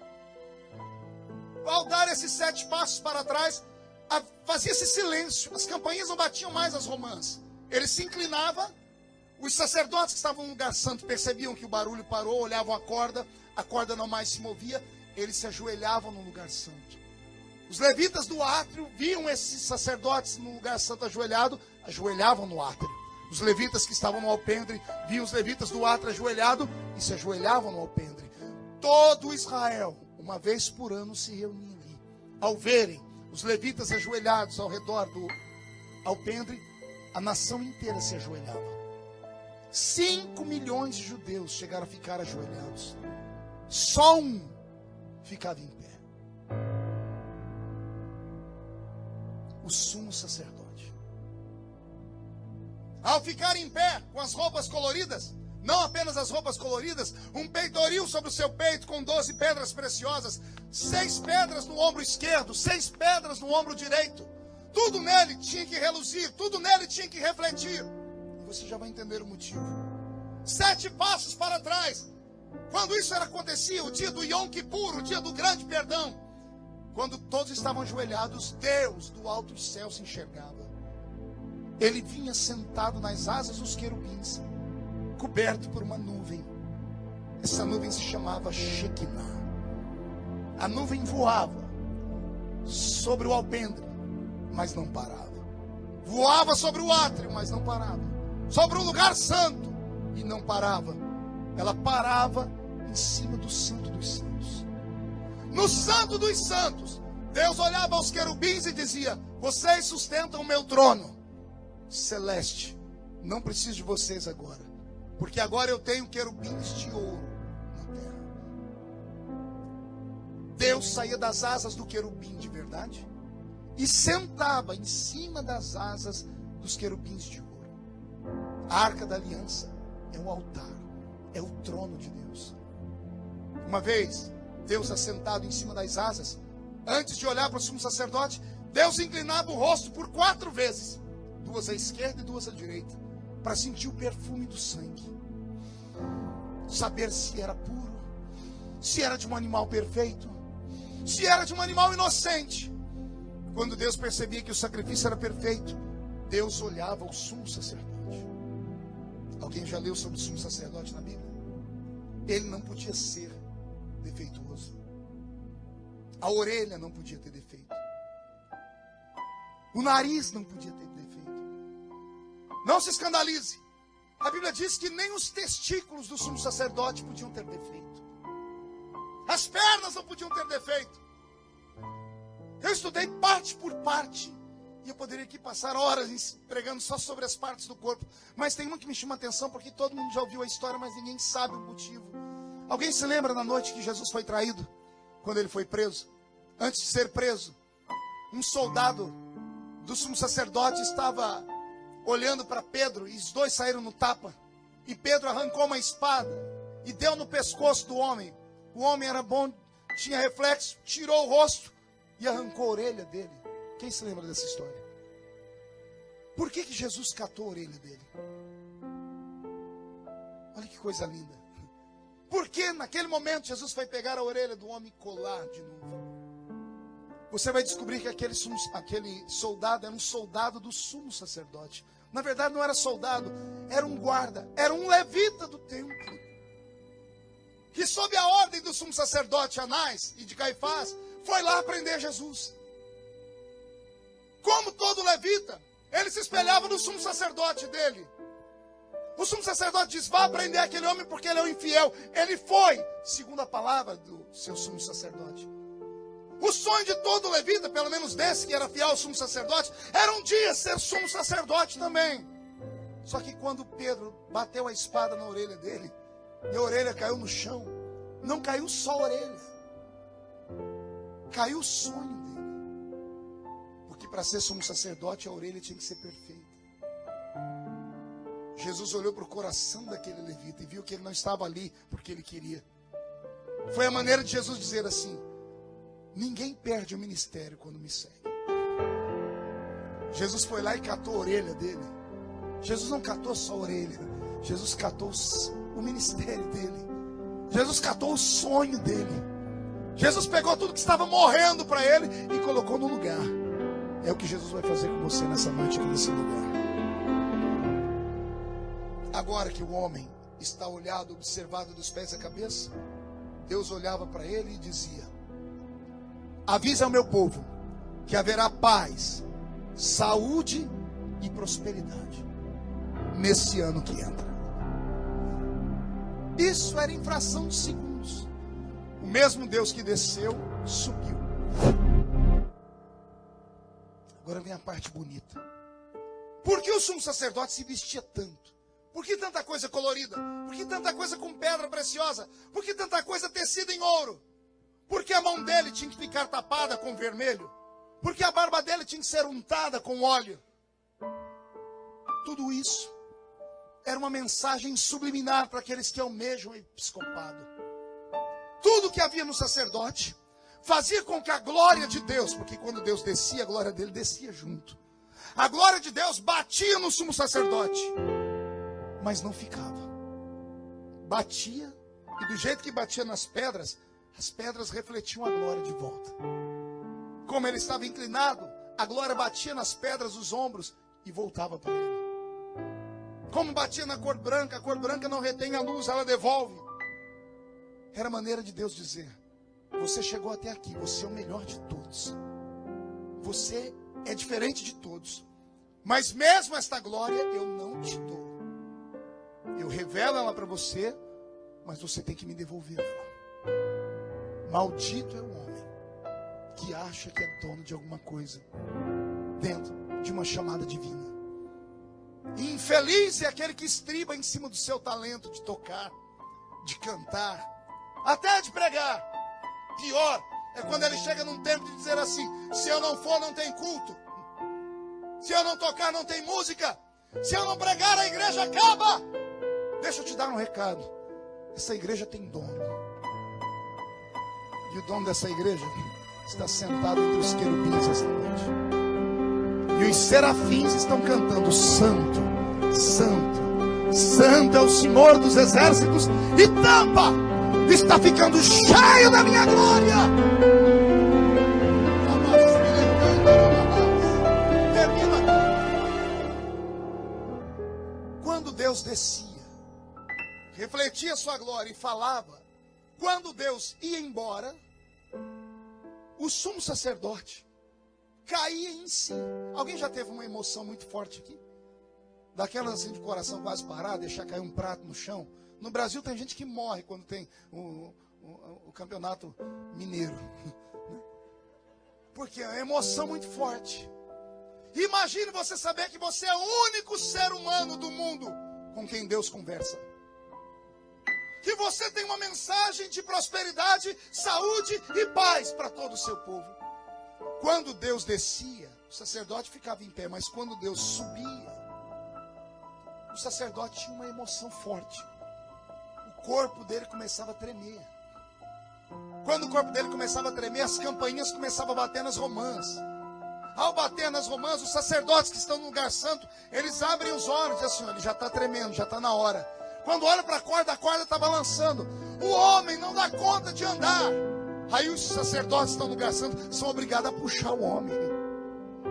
Ao dar esses 7 passos para trás, fazia-se silêncio, as campainhas não batiam mais as romãs. Ele se inclinava, os sacerdotes que estavam no lugar santo percebiam que o barulho parou, olhavam a corda não mais se movia, eles se ajoelhavam no lugar santo. Os levitas do átrio viam esses sacerdotes no lugar santo ajoelhavam no átrio. Os levitas que estavam no alpendre viam os levitas do átrio ajoelhados e se ajoelhavam no alpendre. Todo Israel, uma vez por ano, se reunia ali. Ao verem os levitas ajoelhados ao redor do alpendre, a nação inteira se ajoelhava. 5 milhões de judeus chegaram a ficar ajoelhados. Só um ficava em pé. O sumo sacerdote. Ao ficar em pé, com as roupas coloridas, não apenas as roupas coloridas, um peitoril sobre o seu peito com 12 pedras preciosas, 6 pedras no ombro esquerdo, 6 pedras no ombro direito. Tudo nele tinha que reluzir, tudo nele tinha que refletir. E você já vai entender o motivo. 7 passos para trás. Quando isso acontecia, o dia do Yom Kippur, o dia do grande perdão, quando todos estavam ajoelhados, Deus do alto do céu se enxergava. Ele vinha sentado nas asas dos querubins, coberto por uma nuvem. Essa nuvem se chamava Shekinah. A nuvem voava sobre o alpendre, mas não parava. Voava sobre o átrio, mas não parava. Sobre o lugar santo, e não parava. Ela parava em cima do Santo dos Santos. No Santo dos Santos, Deus olhava aos querubins e dizia: vocês sustentam o meu trono celeste. Não preciso de vocês agora, porque agora eu tenho querubins de ouro na terra. Deus saía das asas do querubim de verdade e sentava em cima das asas dos querubins de ouro. A arca da aliança é o altar, é o trono de Deus. Uma vez, Deus assentado em cima das asas, antes de olhar para o sumo sacerdote, Deus inclinava o rosto por 4 vezes, 2 à esquerda e 2 à direita, para sentir o perfume do sangue, saber se era puro, se era de um animal perfeito, se era de um animal inocente. Quando Deus percebia que o sacrifício era perfeito, Deus olhava o sumo sacerdote. Alguém já leu sobre o sumo sacerdote na Bíblia? Ele não podia ser defeituoso. A orelha não podia ter defeito. O nariz não podia ter defeito. Não se escandalize. A Bíblia diz que nem os testículos do sumo sacerdote podiam ter defeito. As pernas não podiam ter defeito. Eu estudei parte por parte. E eu poderia aqui passar horas pregando só sobre as partes do corpo. Mas tem uma que me chama a atenção, porque todo mundo já ouviu a história, mas ninguém sabe o motivo. Alguém se lembra na noite que Jesus foi traído? Quando ele foi preso? Antes de ser preso, um soldado do sumo sacerdote estava olhando para Pedro, e os dois saíram no tapa. E Pedro arrancou uma espada e deu no pescoço do homem. O homem era bom, tinha reflexo, tirou o rosto e arrancou a orelha dele. Quem se lembra dessa história? Por que Jesus catou a orelha dele? Olha que coisa linda. Porque naquele momento Jesus foi pegar a orelha do homem e colar de novo. Você vai descobrir que aquele soldado era um soldado do sumo sacerdote. Na verdade não era soldado, era um guarda, era um levita do templo, que sob a ordem do sumo sacerdote Anás e de Caifás, foi lá prender Jesus. Como todo levita, ele se espelhava no sumo sacerdote dele. O sumo sacerdote diz: vá prender aquele homem porque ele é um infiel. Ele foi, segundo a palavra do seu sumo sacerdote. O sonho de todo levita, pelo menos desse que era fiel ao sumo sacerdote, era um dia ser sumo sacerdote também. Só que quando Pedro bateu a espada na orelha dele, e a orelha caiu no chão, não caiu só a orelha, caiu o sonho dele. Porque para ser sumo sacerdote, a orelha tinha que ser perfeita. Jesus olhou para o coração daquele levita e viu que ele não estava ali porque ele queria. Foi a maneira de Jesus dizer assim: ninguém perde o ministério quando me segue. Jesus foi lá e catou a orelha dele. Jesus não catou só a orelha, Jesus catou o ministério dele. Jesus catou o sonho dele. Jesus pegou tudo que estava morrendo para ele e colocou no lugar. É o que Jesus vai fazer com você nessa noite aqui nesse lugar. Agora que o homem está olhado, observado dos pés à cabeça, Deus olhava para ele e dizia: avisa ao meu povo que haverá paz, saúde e prosperidade nesse ano que entra. Isso era em fração de segundos. O mesmo Deus que desceu, subiu. Agora vem a parte bonita. Por que o sumo sacerdote se vestia tanto? Por que tanta coisa colorida? Por que tanta coisa com pedra preciosa? Por que tanta coisa tecida em ouro? Por que a mão dele tinha que ficar tapada com vermelho? Por que a barba dele tinha que ser untada com óleo? Tudo isso era uma mensagem subliminar para aqueles que almejam o episcopado. Tudo que havia no sacerdote fazia com que a glória de Deus, porque quando Deus descia, a glória dele descia junto. A glória de Deus batia no sumo sacerdote, mas não ficava. Batia, e do jeito que batia nas pedras, as pedras refletiam a glória de volta. Como ele estava inclinado, a glória batia nas pedras dos ombros e voltava para ele. Como batia na cor branca, a cor branca não retém a luz, ela devolve. Era a maneira de Deus dizer: você chegou até aqui, você é o melhor de todos. Você é diferente de todos. Mas mesmo esta glória eu não te dou. Eu revelo ela para você, mas você tem que me devolver ela. Maldito é o homem que acha que é dono de alguma coisa dentro de uma chamada divina. E infeliz é aquele que estriba em cima do seu talento de tocar, de cantar, até de pregar. Pior é quando ele chega num tempo de dizer assim: se eu não for, não tem culto. Se eu não tocar, não tem música. Se eu não pregar, a igreja acaba. Deixa eu te dar um recado. Essa igreja tem dono. E o dono dessa igreja está sentado entre os querubins esta noite. E os serafins estão cantando: Santo, Santo, Santo é o Senhor dos exércitos. E tampa está ficando cheio da minha glória. Termina aqui. Quando Deus descia, refletia a sua glória e falava, quando Deus ia embora, o sumo sacerdote caía em si. Alguém já teve uma emoção muito forte aqui? Daquelas assim de coração quase parado, deixar cair um prato no chão. No Brasil tem gente que morre quando tem o campeonato mineiro. Porque é uma emoção muito forte. Imagine você saber que você é o único ser humano do mundo com quem Deus conversa. Que você tem uma mensagem de prosperidade, saúde e paz para todo o seu povo. Quando Deus descia, o sacerdote ficava em pé, mas quando Deus subia, o sacerdote tinha uma emoção forte. O corpo dele começava a tremer. Quando o corpo dele começava a tremer, as campainhas começavam a bater nas romãs. Ao bater nas romãs, os sacerdotes que estão no lugar santo, eles abrem os olhos e dizem assim: ele já está tremendo, já está na hora. Quando olha para a corda está balançando. O homem não dá conta de andar. Aí os sacerdotes que estão no lugar santo são obrigados a puxar o homem.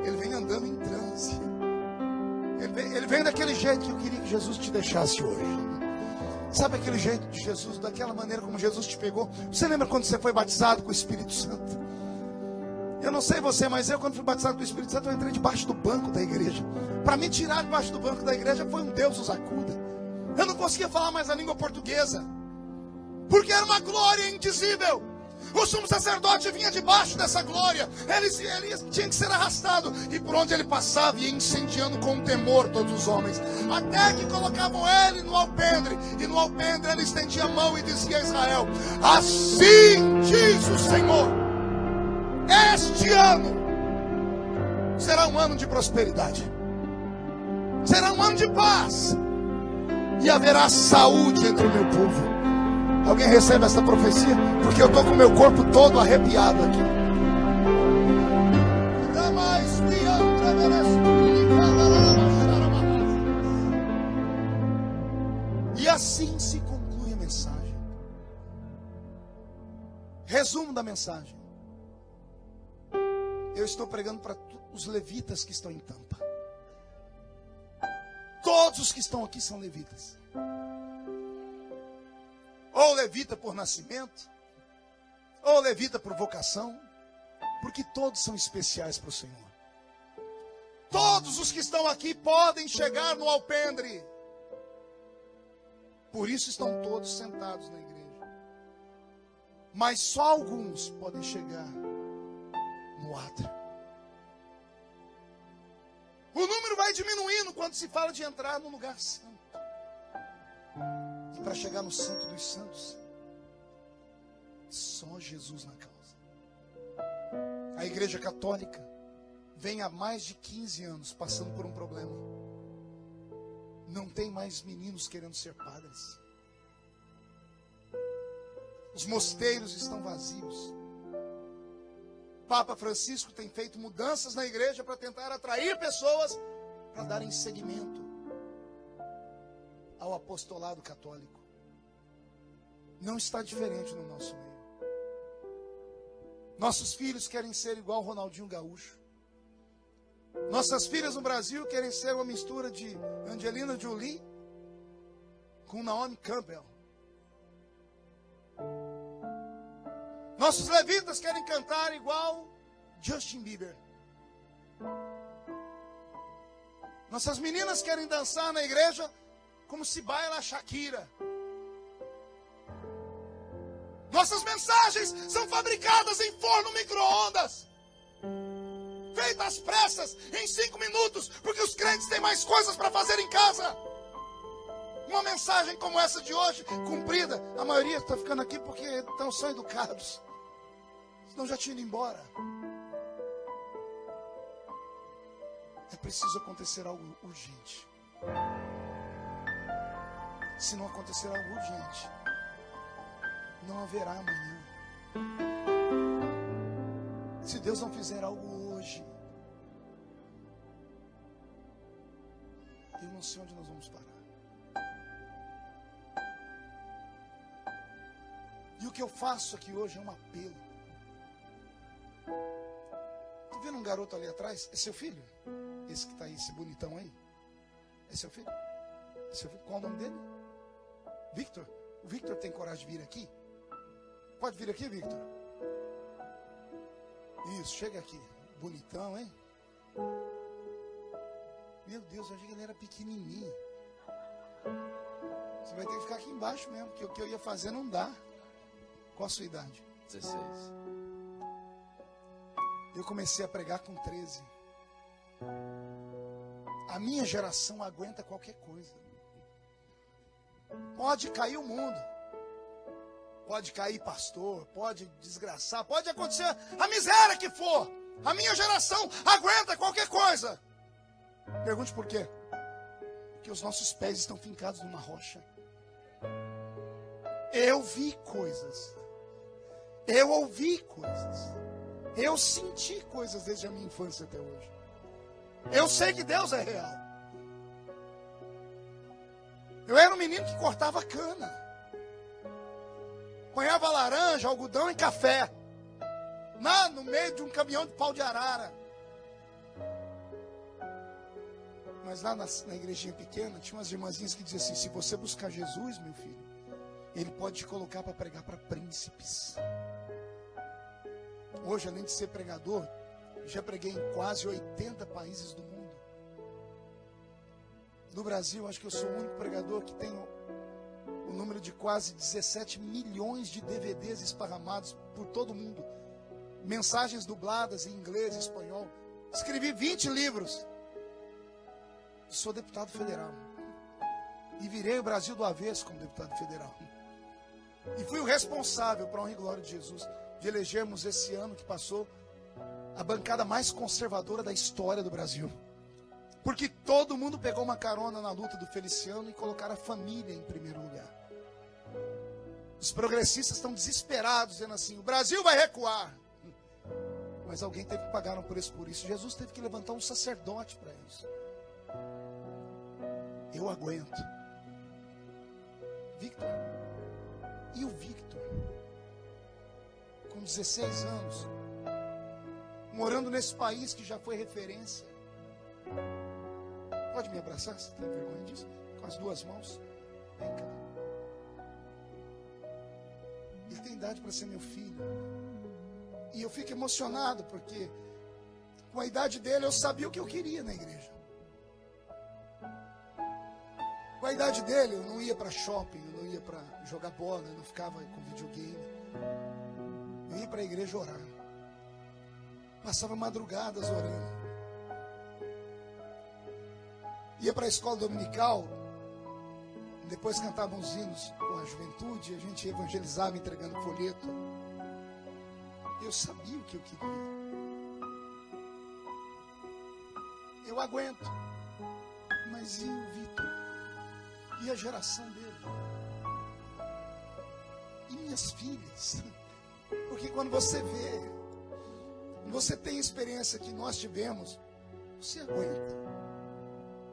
Ele vem andando em transe. Ele vem daquele jeito que eu queria que Jesus te deixasse hoje. Sabe aquele jeito de Jesus, daquela maneira como Jesus te pegou? Você lembra quando você foi batizado com o Espírito Santo? Eu não sei você, mas eu quando fui batizado com o Espírito Santo, eu entrei debaixo do banco da igreja. Para me tirar debaixo do banco da igreja foi um Deus os acuda. Eu não conseguia falar mais a língua portuguesa, porque era uma glória indizível. O sumo sacerdote vinha debaixo dessa glória. Ele tinha que ser arrastado. E por onde ele passava, ia incendiando com temor todos os homens. Até que colocavam ele no alpendre. E no alpendre ele estendia a mão e dizia a Israel: assim diz o Senhor, este ano será um ano de prosperidade, será um ano de paz, e haverá saúde entre o meu povo. Alguém recebe essa profecia? Porque eu estou com o meu corpo todo arrepiado aqui. E assim se conclui a mensagem. Resumo da mensagem. Eu estou pregando para os levitas que estão em Tampa. Todos os que estão aqui são levitas. Ou levita por nascimento, ou levita por vocação, porque todos são especiais para o Senhor. Todos os que estão aqui podem chegar no alpendre. Por isso estão todos sentados na igreja. Mas só alguns podem chegar no átrio. O número vai diminuindo quando se fala de entrar no lugar santo. E para chegar no Santo dos Santos, só Jesus na causa. A Igreja Católica vem há mais de 15 anos passando por um problema. Não tem mais meninos querendo ser padres. Os mosteiros estão vazios. Papa Francisco tem feito mudanças na igreja para tentar atrair pessoas para darem seguimento ao apostolado católico. Não está diferente no nosso meio. Nossos filhos querem ser igual Ronaldinho Gaúcho. Nossas filhas no Brasil querem ser uma mistura de Angelina Jolie com Naomi Campbell. Nossos levitas querem cantar igual Justin Bieber. Nossas meninas querem dançar na igreja como se baila a Shakira. Nossas mensagens são fabricadas em forno micro-ondas, feitas às pressas, em 5 minutos, porque os crentes têm mais coisas para fazer em casa. Uma mensagem como essa de hoje, cumprida, a maioria está ficando aqui porque são educados, senão já tinham ido embora. É preciso acontecer algo urgente. Se não acontecer algo urgente, não haverá amanhã. Se Deus não fizer algo hoje, eu não sei onde nós vamos parar. E o que eu faço aqui hoje é um apelo. Tá vendo um garoto ali atrás? É seu filho? Esse que está aí, esse bonitão aí? É seu filho? É seu filho? Qual o nome dele? Victor? O Victor tem coragem de vir aqui? Pode vir aqui, Victor? Isso, chega aqui. Bonitão, hein? Meu Deus, eu achei que ele era pequenininho. Você vai ter que ficar aqui embaixo mesmo, porque o que eu ia fazer não dá. Qual a sua idade? 16. Eu comecei a pregar com 13. A minha geração aguenta qualquer coisa. Pode cair o mundo. Pode cair pastor, pode desgraçar, pode acontecer a miséria que for. A minha geração aguenta qualquer coisa. Pergunte por quê? Porque os nossos pés estão fincados numa rocha. Eu vi coisas. Eu ouvi coisas. Eu senti coisas desde a minha infância até hoje. Eu sei que Deus é real. Eu era um menino que cortava cana. Apanhava laranja, algodão e café. No meio de um caminhão de pau de arara. Mas lá na igrejinha pequena, tinha umas irmãzinhas que diziam assim: se você buscar Jesus, meu filho, Ele pode te colocar para pregar para príncipes. Hoje, além de ser pregador, já preguei em quase 80 países do mundo. No Brasil, acho que eu sou o único pregador que tenho o número de quase 17 milhões de DVDs esparramados por todo o mundo. Mensagens dubladas em inglês e espanhol. Escrevi 20 livros. Sou deputado federal. E virei o Brasil do avesso como deputado federal. E fui o responsável, para a honra e glória de Jesus, de elegermos esse ano que passou a bancada mais conservadora da história do Brasil. Porque todo mundo pegou uma carona na luta do Feliciano e colocaram a família em primeiro lugar. Os progressistas estão desesperados, dizendo assim, o Brasil vai recuar. Mas alguém teve que pagar um preço por isso. Jesus teve que levantar um sacerdote para isso. Eu aguento. Victor. E o Victor? Com 16 anos. Morando nesse país que já foi referência. Pode me abraçar? Você tem vergonha disso? Com as duas mãos. Vem cá. Ele tem idade para ser meu filho. E eu fico emocionado porque com a idade dele eu sabia o que eu queria na igreja. Com a idade dele eu não ia para shopping, eu não ia para jogar bola, eu não ficava com videogame. Eu ia para a igreja orar. Passava madrugadas orando. Ia para a escola dominical, depois cantava uns hinos com a juventude, a gente evangelizava entregando folheto. Eu sabia o que eu queria. Eu aguento. Mas e o Vitor? E a geração dele? E minhas filhas? Porque quando você vê, você tem a experiência que nós tivemos, você aguenta.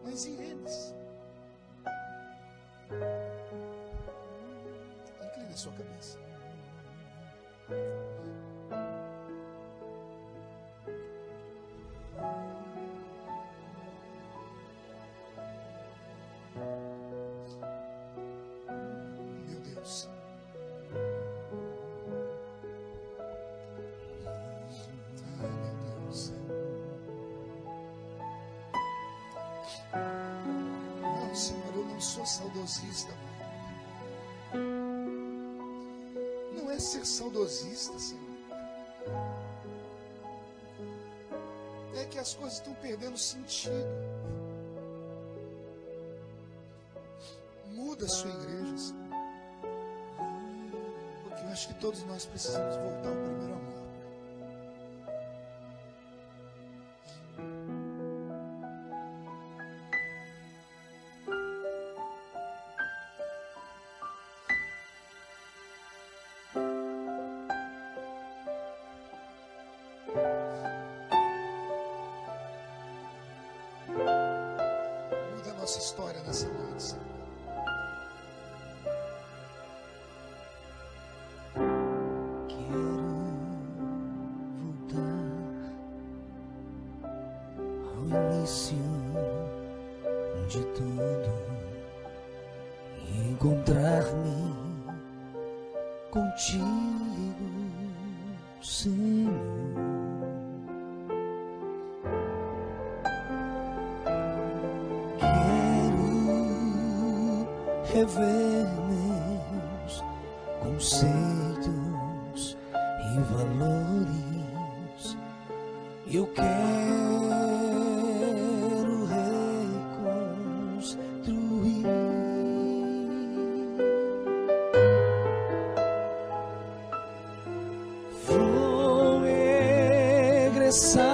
Mas e eles? Incline a sua cabeça. Meu Deus. Ai, meu Deus. Não, Senhor, eu não sou saudosista. Não é ser saudosista, Senhor. É que as coisas estão perdendo sentido. Muda a sua igreja, Senhor. Porque eu acho que todos nós precisamos voltar ao primeiro amor. Muda a nossa história nessa noite, Senhor. Quero voltar ao início de tudo e encontrar-me contigo, Senhor. Rever meus conceitos e valores. Eu quero reconstruir. Vou regressar